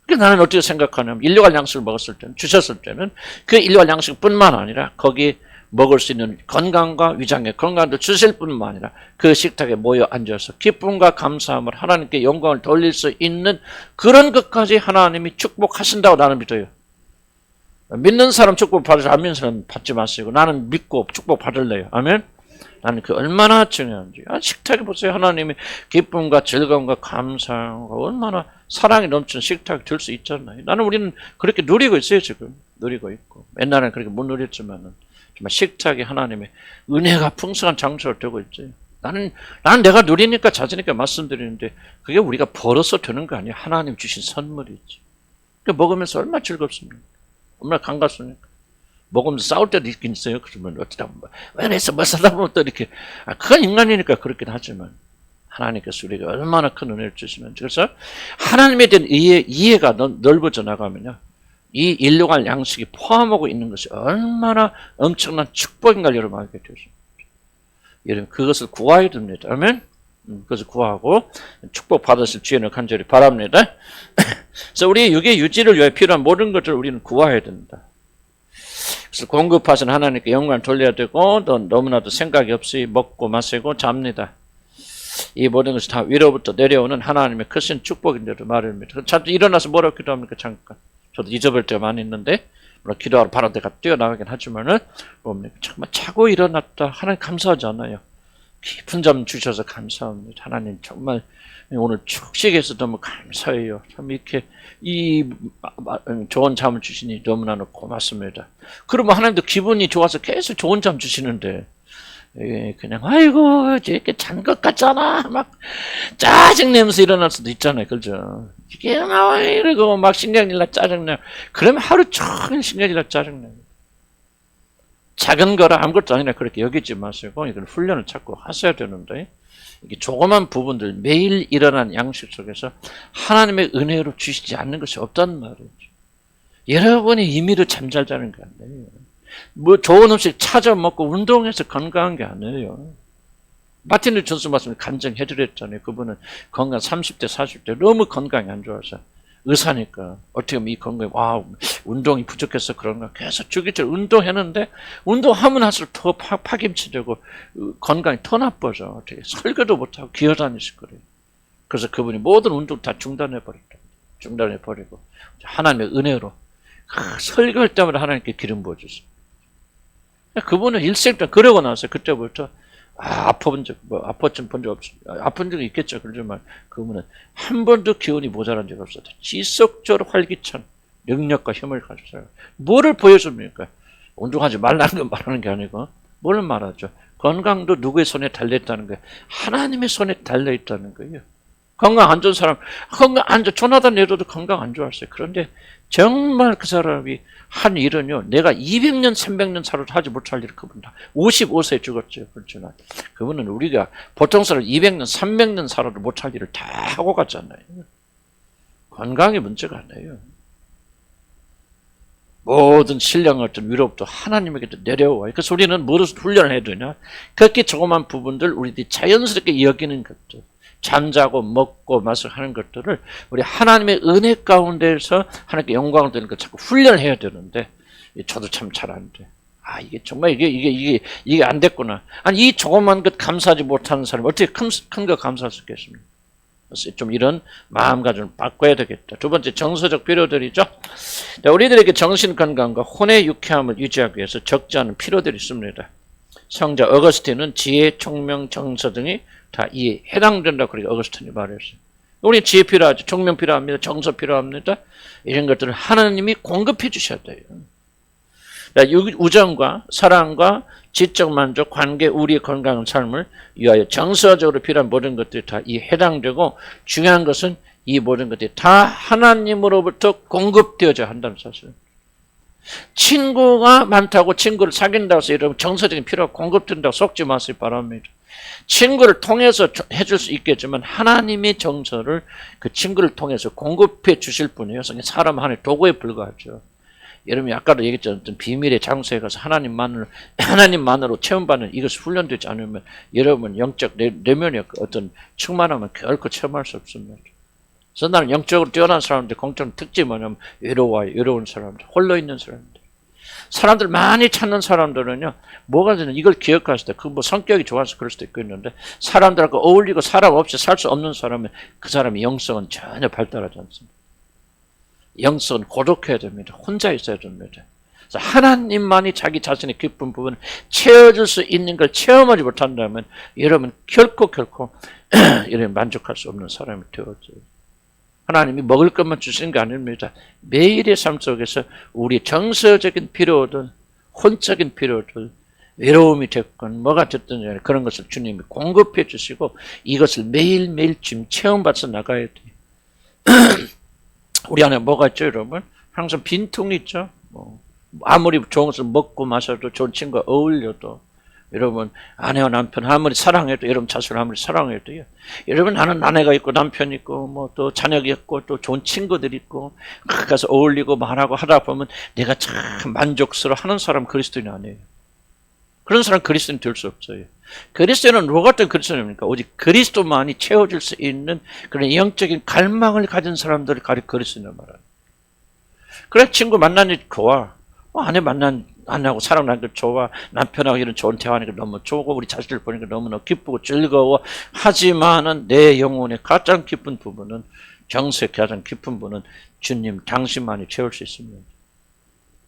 Speaker 1: 나는 어떻게 생각하냐면 일용할 양식을 먹었을 때는 주셨을 때는 그 일용할 양식뿐만 아니라 거기 먹을 수 있는 건강과 위장의 건강도 주실 뿐만 아니라 그 식탁에 모여 앉아서 기쁨과 감사함을 하나님께 영광을 돌릴 수 있는 그런 것까지 하나님이 축복하신다고 나는 믿어요. 믿는 사람 축복 받으세요. 안 믿는 사람 받지 마시고 나는 믿고 축복 받을래요. 아멘. 나는 그 얼마나 중요한지. 식탁에 보세요. 하나님이 기쁨과 즐거움과 감사와 얼마나 사랑이 넘치는 식탁에 들 수 있잖아요. 우리는 그렇게 누리고 있어요, 지금. 누리고 있고. 옛날에는 그렇게 못 누렸지만은, 정말 식탁에 하나님의 은혜가 풍성한 장소를 두고 있죠. 나는 내가 누리니까 자주니까 말씀드리는데, 그게 우리가 벌어서 되는 거 아니에요. 하나님 주신 선물이지. 그러니까 먹으면서 얼마나 즐겁습니까? 얼마나 반갑습니까? 먹으면서 싸울 때도 있긴 있어요. 그러면 어쩌다 보면, 왜 그래서 뭐 사다 보면 또 이렇게, 그건 인간이니까 그렇긴 하지만, 하나님께서 우리가 얼마나 큰 은혜를 주시는지. 그래서 하나님에 대한 이해가 넓어져 나가면요. 이 일용할 양식이 포함하고 있는 것이 얼마나 엄청난 축복인가를 여러분 알게 되십니다. 여러분 그것을 구해야 됩니다. 아멘? 그것을 구하고 축복 받으실 주인을 간절히 바랍니다. 그래서 우리의 육의 유지를 위해 필요한 모든 것들을 우리는 구해야 된다. 그래서 공급하신 하나님께 영광을 돌려야 되고 또 너무나도 생각이 없이 먹고 마시고 잡니다. 이 모든 것이 다 위로부터 내려오는 하나님의 크신 축복인데도 말입니다. 자주 일어나서 뭐라고 기도합니까? 잠깐. 저도 잊어버릴 때가 많이 있는데 물론 기도하러 바로 내가 뛰어나가긴 하지만은 뭡니까? 정말 자고 일어났다. 하나님 감사하지 않아요. 깊은 잠 주셔서 감사합니다. 하나님 정말 오늘 축식해서 너무 감사해요. 참 이렇게 이 좋은 잠을 주시니 너무나 고맙습니다. 그러면 하나님도 기분이 좋아서 계속 좋은 잠 주시는데 그냥 아이고 이렇게 잔 것 같잖아 막 짜증내면서 일어날 수도 있잖아요. 그죠? 이게 나와 이러고 막 신경질나 짜증내. 그러면 하루 종일 신경질나 짜증내. 작은 거라 아무것도 아니라 그렇게 여기지 마시고 이걸 훈련을 자꾸 하셔야 되는데 이게 조그만 부분들 매일 일어난 양식 속에서 하나님의 은혜로 주시지 않는 것이 없단 말이죠. 여러분이 임의로 잠잘 자는 게 아니에요. 뭐 좋은 음식 찾아 먹고 운동해서 건강한 게 아니에요. 마틴 루터 존스 말씀을 간증해드렸잖아요. 그분은 건강 30대 40대 너무 건강이 안 좋아서 의사니까 어떻게 보면 이 건강에 운동이 부족해서 그런가 계속 주기적으로 운동했는데 운동하면 할수록 더 파김치되고 건강이 더 나빠져. 어떻게 설교도 못하고 기어다니실 거래요. 그래서 그분이 모든 운동 다 중단해버리고 하나님의 은혜로 설교할 때마다 하나님께 기름 부어주세요. 그분은 일생 동안 그러고 나서 그때부터 아픈 적 없어요. 아픈 적이 있겠죠. 그러지만 그분은 한 번도 기운이 모자란 적이 없어요. 지속적으로 활기찬 능력과 힘을 가졌어요. 뭐를 보여줍니까? 운동하지 말라는 건 말하는 게 아니고 뭘 말하죠? 건강도 누구의 손에 달려있다는 거예요? 하나님의 손에 달려있다는 거예요. 건강 안 좋은 사람, 건강 안 좋아. 조나단 레도도 건강 안 좋았어요. 그런데 정말 그 사람이 한 일은요, 내가 200년, 300년 살아도 하지 못할 일을 그분 다 55세에 죽었죠. 그렇지만 그분은 우리가 보통 사람 200년, 300년 살아도 못할 일을 다 하고 갔잖아요. 건강이 문제가 아니에요. 모든 신령한 어떤 위로부터 하나님에게도 내려와요. 그래서 우리는 무엇을 훈련을 해야 되냐? 그렇게 조그만 부분들 우리들이 자연스럽게 여기는 것들, 잠자고 먹고 마시고 하는 것들을 우리 하나님의 은혜 가운데서 하나님께 영광을 드리는 걸 자꾸 훈련을 해야 되는데 저도 참 잘 안 돼. 이게 정말 이게 안 됐구나. 아니 이 조그만 것 감사하지 못하는 사람 어떻게 큰 거 감사할 수 있겠습니까? 그래서 좀 이런 마음가짐을 바꿔야 되겠다. 두 번째 정서적 필요들이죠. 우리들에게 정신 건강과 혼의 유쾌함을 유지하기 위해서 적지 않은 필요들이 있습니다. 성자 어거스틴은 지혜, 총명, 정서 등이 다 이에 해당된다고 그렇게 어거스틴이 말했어요. 우리 지혜 필요하죠. 총명 필요합니다. 정서 필요합니다. 이런 것들을 하나님이 공급해 주셔야 돼요. 우정과 사랑과 지적 만족, 관계, 우리의 건강한 삶을 위하여 정서적으로 필요한 모든 것들이 다 이 해당되고 중요한 것은 이 모든 것들이 다 하나님으로부터 공급되어져야 한다는 사실. 친구가 많다고 친구를 사귄다고 해서 여러분 정서적인 필요가 공급된다고 속지 마시기 바랍니다. 친구를 통해서 해줄 수 있겠지만 하나님의 정서를 그 친구를 통해서 공급해 주실 분이에요. 사람 하나의 도구에 불과하죠. 여러분이 아까도 얘기했잖아요. 어떤 비밀의 장소에 가서 하나님만으로 체험받는 이것이 훈련되지 않으면 여러분 영적 내면의 어떤 충만함은 결코 체험할 수 없습니다. 그래서 나는 영적으로 뛰어난 사람들 공통 특징이 뭐냐면 외로운 사람들, 홀로 있는 사람들. 사람들 많이 찾는 사람들은요, 뭐가 되는 이걸 기억할 때, 그 뭐 성격이 좋아서 그럴 수도 있겠는데, 사람들하고 어울리고 사람 없이 살 수 없는 사람은 그 사람의 영성은 전혀 발달하지 않습니다. 영성은 고독해야 됩니다. 혼자 있어야 됩니다. 그래서 하나님만이 자기 자신의 기쁜 부분을 채워줄 수 있는 걸 체험하지 못한다면 여러분 결코 이런 만족할 수 없는 사람이 되어져요. 하나님이 먹을 것만 주시는 게 아닙니다. 매일의 삶 속에서 우리 정서적인 필요들, 혼적인 필요들, 외로움이 됐건 뭐가 됐든 간에 그런 것을 주님이 공급해 주시고 이것을 매일매일 지금 체험받아서 나가야 돼요. 우리 안에 뭐가 있죠, 여러분? 항상 빈통이 있죠. 아무리 좋은 것을 먹고 마셔도 좋은 친구가 어울려도 여러분 아내와 남편 아무리 사랑해도 여러분 자식을 아무리 사랑해도요. 여러분 나는 아내가 있고 남편 있고 뭐 또 자녀가 있고 또 좋은 친구들 있고 가서 어울리고 말하고 하다 보면 내가 참 만족스러워하는 사람 그리스도인이 아니에요. 그런 사람 그리스도인 될 수 없어요. 그리스도인은 누가 같은 그리스도인입니까? 오직 그리스도만이 채워줄 수 있는 그런 영적인 갈망을 가진 사람들을 그리스도인을 말하는. 그래 친구 만나니 좋아. 아내 만나고 사랑하는 거 좋아. 남편하고 이런 좋은 대화하니까 너무 좋고 우리 자식들 보니까 너무나 기쁘고 즐거워. 하지만은 내 영혼의 가장 깊은 부분은 정서의 가장 깊은 부분은 주님 당신만이 채울 수 있습니다.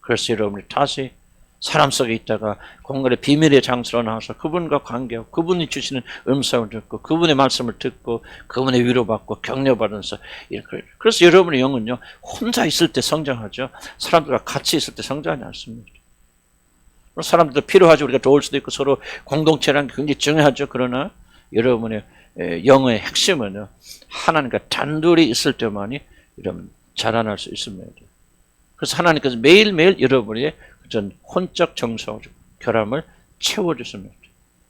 Speaker 1: 그래서 여러분이 다시 사람 속에 있다가 공간의 비밀의 장소로 나와서 그분과 관계하고 그분이 주시는 음성을 듣고 그분의 말씀을 듣고 그분의 위로받고 격려받으면서 그래서 여러분의 영은요 혼자 있을 때 성장하죠. 사람들과 같이 있을 때 성장하지 않습니다. 사람들도 필요하죠. 우리가 도울 수도 있고 서로 공동체라는 게 굉장히 중요하죠. 그러나 여러분의 영의 핵심은요 하나님과 단둘이 있을 때만이 여러분 자라날 수 있습니다. 그래서 하나님께서 매일매일 여러분의 전 혼적 정서 결함을 채워주십니다.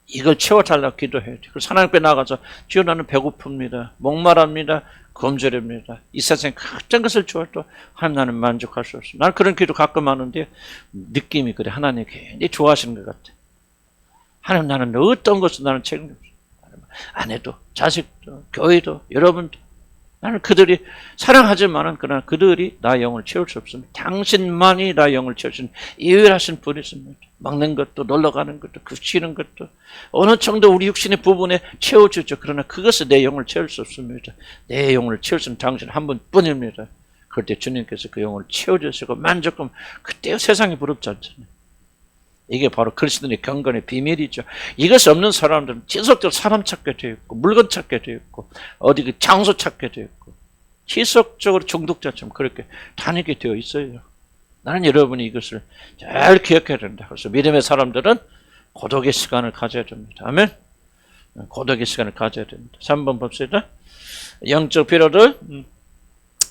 Speaker 1: 이걸 채워달라고 기도해야 돼요. 그래서 하나님께 나가서 주여 나는 배고픕니다. 목마릅니다. 검절입니다. 이 세상에 각종 것을 주어도 하나님 나는 만족할 수 없어요. 나는 그런 기도 가끔 하는데 느낌이 그래. 하나님 굉장히 좋아하시는 것 같아. 하나님 나는 어떤 것을 나는 책임져. 아내도 자식도 교회도 여러분도 나는 그들이 사랑하지만은 그러나 그들이 나의 영혼을 채울 수 없습니다. 당신만이 나의 영혼을 채울 수 있는 유일하신 분이십니다. 먹는 것도 놀러 가는 것도 쉬는 것도 어느 정도 우리 육신의 부분에 채워주죠. 그러나 그것은 내 영혼을 채울 수 없습니다. 내 영혼을 채울 수 있는 당신 한 분뿐입니다. 그럴 때 주님께서 그 영혼을 채워주시고 만족하면 그때 세상이 부럽지 않잖아요. 이게 바로 그리스도인의 경건의 비밀이죠. 이것이 없는 사람들은 지속적으로 사람 찾게 되어 있고 물건 찾게 되어 있고 어디 그 장소 찾게 되어 있고 지속적으로 중독자처럼 그렇게 다니게 되어 있어요. 나는 여러분이 이것을 잘 기억해야 된다. 그래서 믿음의 사람들은 고독의 시간을 가져야 됩니다. 아멘. 고독의 시간을 가져야 됩니다. 3번 봅시다. 영적 필요를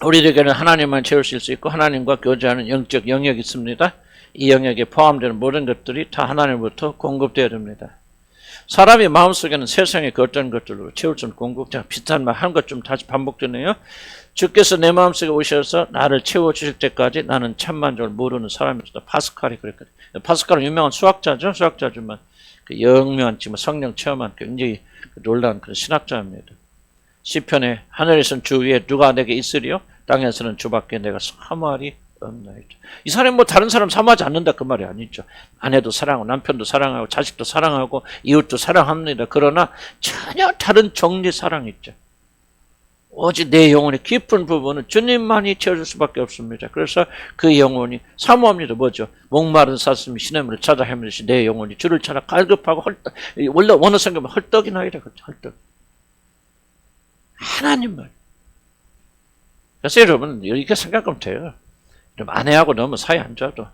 Speaker 1: 우리에게는 하나님만 채우실 수 있고 하나님과 교제하는 영적 영역이 있습니다. 이 영역에 포함되는 모든 것들이 다 하나님부터 공급되어야 됩니다. 사람이 마음속에는 세상의 그 어떤 것들로 채울 수 있는 공급, 제가 비슷한 말 한 것 좀 다시 반복되네요. 주께서 내 마음속에 오셔서 나를 채워주실 때까지 나는 천만족을 모르는 사람이었다. 파스칼이 그랬거든요. 파스칼은 유명한 수학자죠. 수학자지만 그 영묘한 지금 성령 체험한 굉장히 놀라운 그런 신학자입니다. 시편에 하늘에서는 주 위에 누가 내게 있으리요? 땅에서는 주밖에 내가 사모하리 없나이다. 이 사람이 뭐 다른 사람 사모하지 않는다 그 말이 아니죠. 아내도 사랑하고 남편도 사랑하고 자식도 사랑하고 이웃도 사랑합니다. 그러나 전혀 다른 종류의 사랑이 있죠. 오직 내 영혼의 깊은 부분은 주님만이 채워줄 수밖에 없습니다. 그래서 그 영혼이 사모합니다. 뭐죠? 목마른 사슴이 시냇물을 찾아 헤매듯이 내 영혼이 주를 찾아 갈급하고 헐떡, 원래 원어 성경은 헐떡이나이다. 헐떡. 하나님만. 그래서 여러분 이렇게 생각하면 돼요. 좀 아내하고 너무 사이 안 좋아도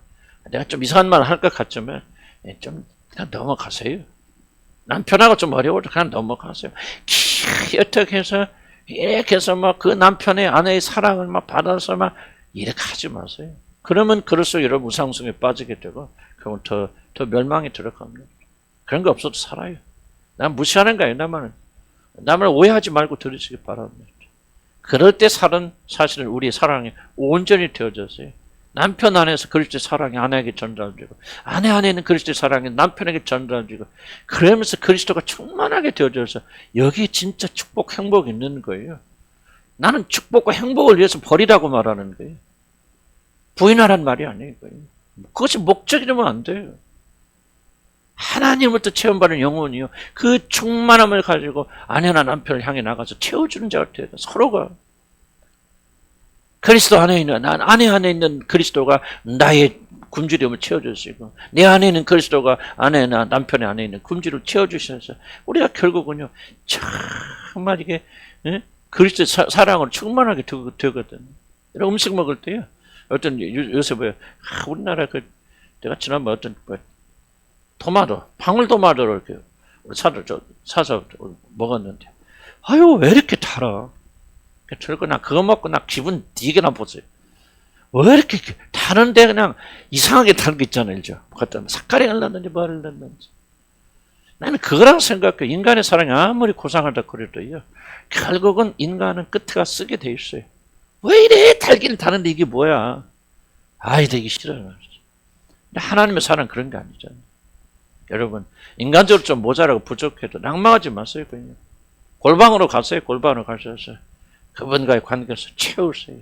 Speaker 1: 내가 좀 이상한 말 할 것 같지만 좀 그냥 넘어가세요. 남편하고 좀 어려워도 그냥 넘어가세요. 어떻게 해서 이렇게 해서 막 그 남편의 아내의 사랑을 막 받아서 막 이렇게 하지 마세요. 그러면 그럴수록 여러분 우상숭에 빠지게 되고 그러면 더 멸망에 들어갑니다. 그런 거 없어도 살아요. 난 무시하는 거예요. 남을 오해하지 말고 들으시기 바랍니다. 그럴 때 사실은 우리의 사랑이 온전히 되어졌어요. 남편 안에서 그리스도의 사랑이 아내에게 전달되고 아내 안에는 그리스도의 사랑이 남편에게 전달되고 그러면서 그리스도가 충만하게 되어져서 여기 진짜 축복, 행복이 있는 거예요. 나는 축복과 행복을 위해서 버리라고 말하는 거예요. 부인하라는 말이 아니에요. 그것이 목적이라면 안 돼요. 하나님으로부터 체험받는 영혼이요. 그 충만함을 가지고 아내나 남편을 향해 나가서 채워주는 자가 돼요. 서로가. 그리스도 안에 있는, 난 아내 안에 있는 그리스도가 나의 굶주림을 채워주시고, 내 안에 있는 그리스도가 아내나 남편의 안에 있는 굶주림을 채워주셔서, 우리가 결국은요, 정말 이게, 그리스도의 사랑으로 충만하게 되거든요. 음식 먹을 때요, 어떤, 요새 뭐야, 우리나라 내가 지난번에 어떤, 토마토, 방울토마토를 이렇게 사서 먹었는데, 아유, 왜 이렇게 달아? 그리고 나 그거 먹고 나 기분 되게나 보세요. 왜 이렇게 다른데 그냥 이상하게 다른 거 있잖아요. 알죠? 색깔이 흘렀는지 뭐를 흘렀는지. 나는 그거라고 생각해. 인간의 사랑이 아무리 고상하다 그래도요. 결국은 인간은 끝에가 쓰게 돼 있어요. 왜 이래 달기는 다른데 이게 뭐야. 아이 되기 싫어요. 근데 하나님의 사랑은 그런 게 아니잖아요. 여러분 인간적으로 좀 모자라고 부족해도 낭망하지 마세요. 그냥. 골방으로 가세요. 골방으로 가셔서 그분과의 관계에서 채우세요.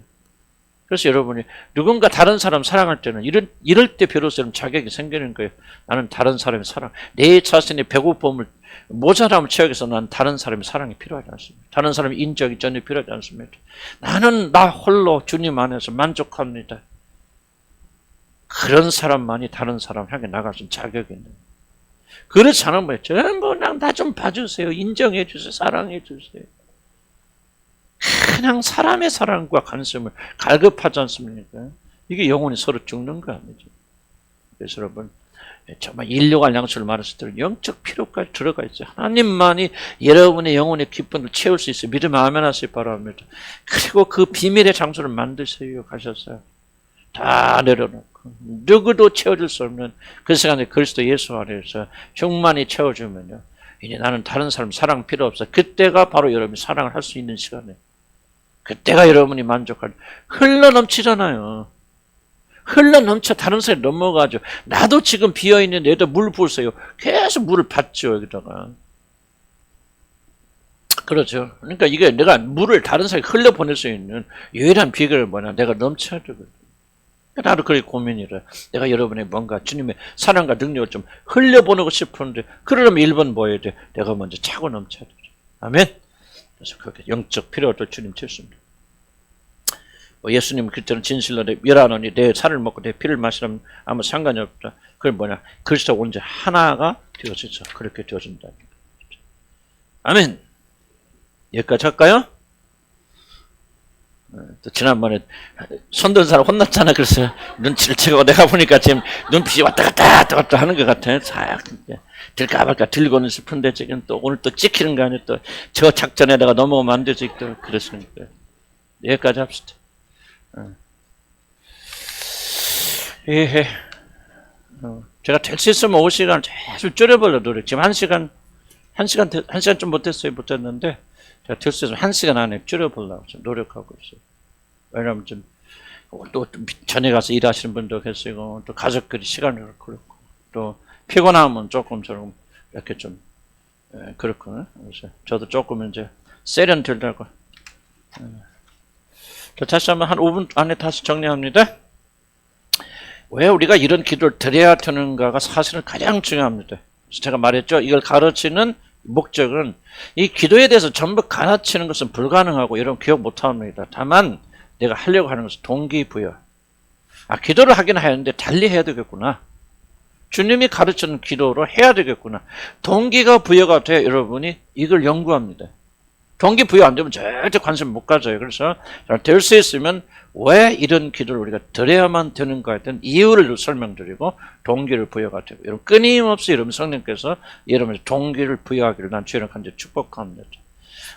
Speaker 1: 그래서 여러분이 누군가 다른 사람 사랑할 때는 이럴 때 비로소 자격이 생기는 거예요. 나는 다른 사람의 사랑, 내 자신의 배고픔을 모자람을 채우기 위해서 나는 다른 사람의 사랑이 필요하지 않습니다. 다른 사람의 인정이 전혀 필요하지 않습니다. 나는 나 홀로 주님 안에서 만족합니다. 그런 사람만이 다른 사람 향해 나갈 수 있는 자격이 있는 거예요. 그렇지 않으면 전부 그냥 나 좀 봐주세요. 인정해 주세요. 사랑해 주세요. 그냥 사람의 사랑과 관심을 갈급하지 않습니까? 이게 영혼이 서로 죽는 거 아니죠. 그래서 여러분 정말 인류가 양식을 말했을 때 영적 필요까지 들어가 있어요. 하나님만이 여러분의 영혼의 기쁨을 채울 수 있어요. 믿으면 아멘 하시기 바랍니다. 그리고 그 비밀의 장소를 만드세요. 가셨어요. 다 내려놓고 누구도 채워줄 수 없는 그 시간에 그리스도 예수 안에서 충만히 채워주면요. 이제 나는 다른 사람 사랑 필요 없어. 그때가 바로 여러분이 사랑을 할 수 있는 시간이에요. 그때가 여러분이 만족할 흘러넘치잖아요. 흘러넘쳐 다른 사람이 넘어가죠. 나도 지금 비어있는 데다 물 부으세요. 계속 물을 받죠. 여기다가. 그렇죠. 그러니까 이게 내가 물을 다른 사람에게 흘려보낼 수 있는 유일한 비결은 뭐냐? 내가 넘쳐야 되거든. 나도 그게 고민이라. 내가 여러분의 뭔가 주님의 사랑과 능력을 좀 흘려보내고 싶은데, 그러려면 1번 뭐 해야 돼? 내가 먼저 차고 넘쳐야 되죠. 아멘? 그래서 그렇게 영적 필요도 주님 주셨습니다. 예수님 그때는 진실로 멸하노니 내 살을 먹고 내 피를 마시라면 아무 상관이 없다. 그게 뭐냐? 그리스도 온제 하나가 되어져서 그렇게 되어진다. 아멘. 여기까지 할까요? 또 지난번에 손든 사람 혼났잖아. 그래서 눈치를 채고 내가 보니까 지금 눈빛이 왔다 갔다 하는 것 같아. 싹 들까 말까 들고는 싶은데 지금 또 오늘 또 찍히는 거 아니야. 또 저 작전에 내가 넘어오면 안 되지. 또 그랬으니까 여기까지 합시다. 예. 제가 될 수 있으면 5시간 계속 줄여보려고 노력. 지금 1시간 좀 못했는데, 제가 될 수 있으면 1시간 안에 줄여보려고 좀 노력하고 있어요. 왜냐면 좀, 또 전에 가서 일하시는 분도 계시고, 또 가족끼리 시간을 그렇고, 또 피곤하면 조금 저런, 이렇게 좀, 그렇구나. 그래서 저도 조금 이제 세련되려고. 다시 한번 한 5분 안에 다시 정리합니다. 왜 우리가 이런 기도를 드려야 되는가가 사실은 가장 중요합니다. 그래서 제가 말했죠. 이걸 가르치는 목적은 이 기도에 대해서 전부 가르치는 것은 불가능하고 여러분 기억 못합니다. 다만 내가 하려고 하는 것은 동기부여. 기도를 하긴 하는데 달리 해야 되겠구나. 주님이 가르치는 기도로 해야 되겠구나. 동기가 부여가 돼 여러분이 이걸 연구합니다. 동기부여 안 되면 절대 관심 못 가져요. 그래서 될 수 있으면 왜 이런 기도를 우리가 드려야만 되는가에 대한 이유를 설명드리고 동기를 부여가 되고, 여러분 끊임없이 여러분 성령께서 여러분의 동기를 부여하기를 난 주의 이름으로 간절히 축복합니다.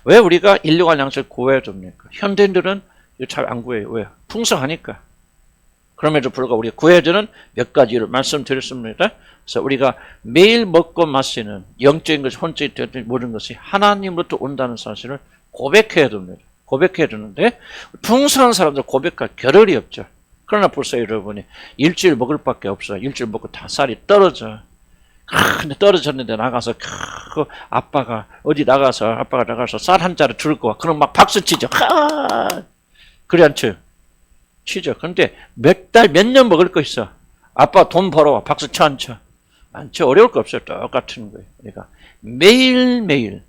Speaker 1: 왜 우리가 인류관 양식을 구해야 됩니까? 현대인들은 잘 안 구해요. 왜? 풍성하니까. 그럼에도 불구하고 우리가 구해야 되는 몇 가지를 말씀드렸습니다. 그래서 우리가 매일 먹고 마시는 영적인 것이 혼적인 모든 것이 하나님으로부터 온다는 사실을 고백해야 됩니다. 고백해야 되는데 풍성한 사람들 고백할 겨를이 없죠. 그러나 벌써 여러분이 일주일 먹을 밖에 없어요. 일주일 먹고 다 살이 떨어져. 근데 떨어졌는데 나가서 아빠가 나가서 쌀 한 자루 들고 와. 그럼 막 박수 치죠. 그래 않죠? 치죠. 그런데 몇 달, 몇 년 먹을 거 있어. 아빠 돈 벌어와. 박수 쳐, 안 쳐? 안 쳐. 어려울 거 없어요. 똑같은 거예요. 그러니까 매일매일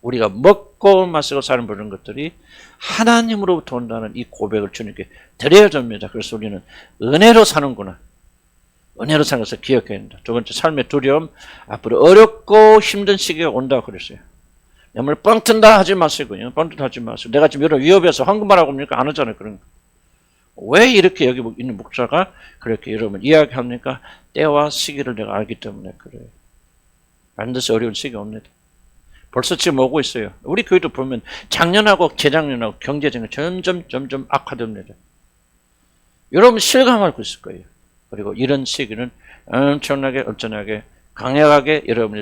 Speaker 1: 우리가 먹고 마시고 사는 모든 것들이 하나님으로부터 온다는 이 고백을 주님께 드려야 됩니다. 그래서 우리는 은혜로 사는구나. 은혜로 사는 것을 기억해야 된다. 두 번째, 삶의 두려움. 앞으로 어렵고 힘든 시기가 온다고 그랬어요. 내가 뻥 튼다 하지 마시고요. 뻥 튼다 하지 마시고. 내가 지금 여러 위협해서 황금하라고 합니까? 안 하잖아요. 그런 거. 왜 이렇게 여기 있는 목사가 그렇게 여러분 이야기합니까? 때와 시기를 내가 알기 때문에 그래요. 반드시 어려운 시기가 옵니다. 벌써 지금 오고 있어요. 우리 교회도 보면 작년하고 재작년하고 경제적인 점점 악화됩니다. 여러분 실감하고 있을 거예요. 그리고 이런 시기는 엄청나게 강력하게 여러분이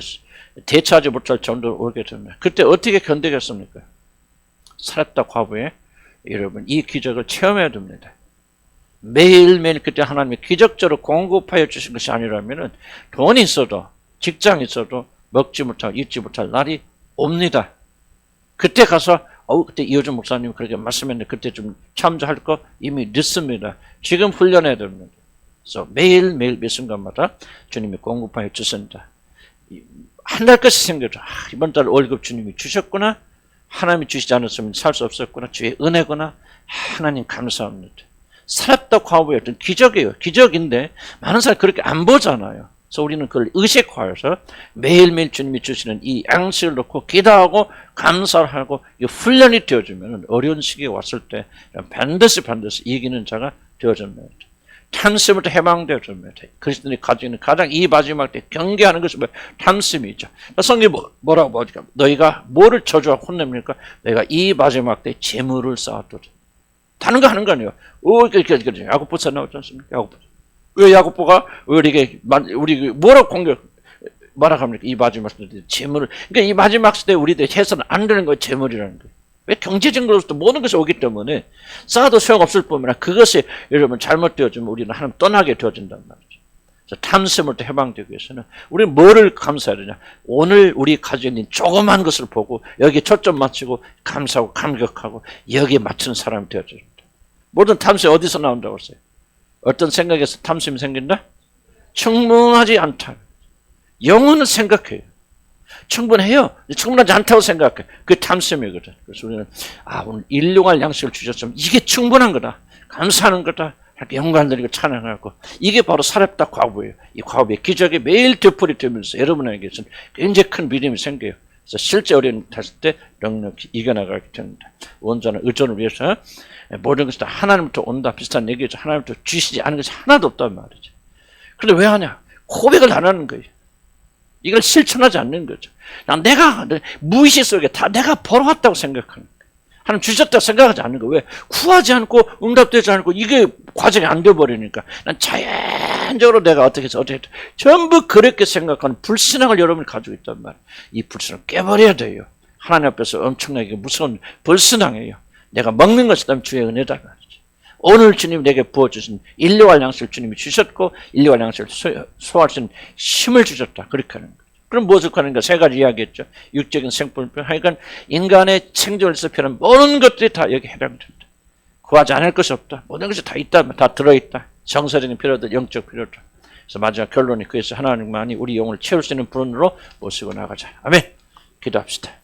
Speaker 1: 대처하지 못할 정도로 오게 됩니다. 그때 어떻게 견디겠습니까? 살았다 과부에 여러분 이 기적을 체험해야 됩니다. 매일매일 그때 하나님이 기적적으로 공급하여 주신 것이 아니라면 돈이 있어도 직장이 있어도 먹지 못하고 입지 못할 날이 옵니다. 그때 가서 그때 이호준 목사님 그렇게 말씀했는데 그때 좀 참조할 거 이미 늦습니다. 지금 훈련해야 됩니다. 그래서 매일매일 매 순간마다 주님이 공급하여 주신다. 한 달 것이 생겨도 이번 달 월급 주님이 주셨구나. 하나님이 주시지 않았으면 살 수 없었구나. 주의 은혜구나. 하나님 감사합니다. 살았다 과부의 어떤 기적이에요. 기적인데 많은 사람이 그렇게 안 보잖아요. 그래서 우리는 그걸 의식화해서 매일매일 주님이 주시는 이 양식을 놓고 기도하고 감사를 하고 이 훈련이 되어지면 어려운 시기가 왔을 때 반드시 이기는 자가 되어집니다. 탐심부터 해방되어집니다. 그리스도인이 가지고 있는 가장 이 마지막 때 경계하는 것이 탐심이죠. 성경이 뭐라고 보니까 너희가 뭐를 저주하고 혼냅니까? 너희가 이 마지막 때 재물을 쌓아두자. 다른 거 하는 거 아니에요. 야고보서 나오지 않습니까? 야고보. 왜 야고보가 우리 뭐라고 말합니까? 이 마지막 때 재물을. 그러니까 이 마지막 때 우리들 해서는 안 되는 거예요. 재물이라는 거예요. 왜 경제적으로부터 모든 것이 오기 때문에 쌓아도 소용없을 뿐만 아니라 그것이 여러분 잘못되어지면 우리는 하나님 떠나게 되어진단 말이죠. 탐심으로부터 해방되기 위해서는 우리는 뭐를 감사해야 되냐? 오늘 우리 가지고 있는 조그만 것을 보고 여기에 초점 맞추고 감사하고 감격하고 여기에 맞추는 사람이 되어야 된다. 모든 탐심이 어디서 나온다고 했어요? 어떤 생각에서 탐심이 생긴다? 충분하지 않다. 영혼은 생각해요. 충분해요. 충분하지 않다고 생각해. 그게 탐심이거든. 그래서 우리는 오늘 일용할 양식을 주셨으면 이게 충분한 거다. 감사하는 거다. 영광 드리고 찬양하고 이게 바로 살았다 과부예요. 이 과부의 기적이 매일 되풀이 되면서 여러분에게서는 굉장히 큰 믿음이 생겨요. 그래서 실제 어려움 탔을 때 넉넉히 이겨나가게 됩니다. 온전한 의존을 위해서 모든 것이 다 하나님부터 온다. 비슷한 얘기죠. 하나님부터 주시지 않은 것이 하나도 없단 말이죠. 그런데 왜 하냐? 고백을 안 하는 거예요. 이걸 실천하지 않는 거죠. 내가 무의식 속에 다 내가 벌어왔다고 생각하는 거예요. 하나님 주셨다고 생각하지 않는 거예요. 왜? 구하지 않고 응답되지 않고 이게 과정이 안 돼버리니까 난 자연적으로 내가 어떻게 해서 전부 그렇게 생각하는 불신앙을 여러분이 가지고 있단 말이에요. 이 불신앙을 깨버려야 돼요. 하나님 앞에서 엄청나게 무서운 불신앙이에요. 내가 먹는 것이 다면 주의 은혜다 말이죠. 오늘 주님이 내게 부어주신 일용할 양식을 주님이 주셨고 일용할 양식을 소화할 수 있는 힘을 주셨다. 그렇게 하는 거예요. 그럼 무엇을 하는가? 세 가지 이야기했죠. 육적인 생존병, 하여간 인간의 생존을 위해서 필요한 모든 것들이 다 여기 해당된다. 구하지 않을 것이 없다. 모든 것이 다 있다. 다 들어있다. 정서적인 필요들, 영적 필요들. 그래서 마지막 결론이 그래서 하나님만이 우리 영혼을 채울 수 있는 분으로 모시고 나가자. 아멘. 기도합시다.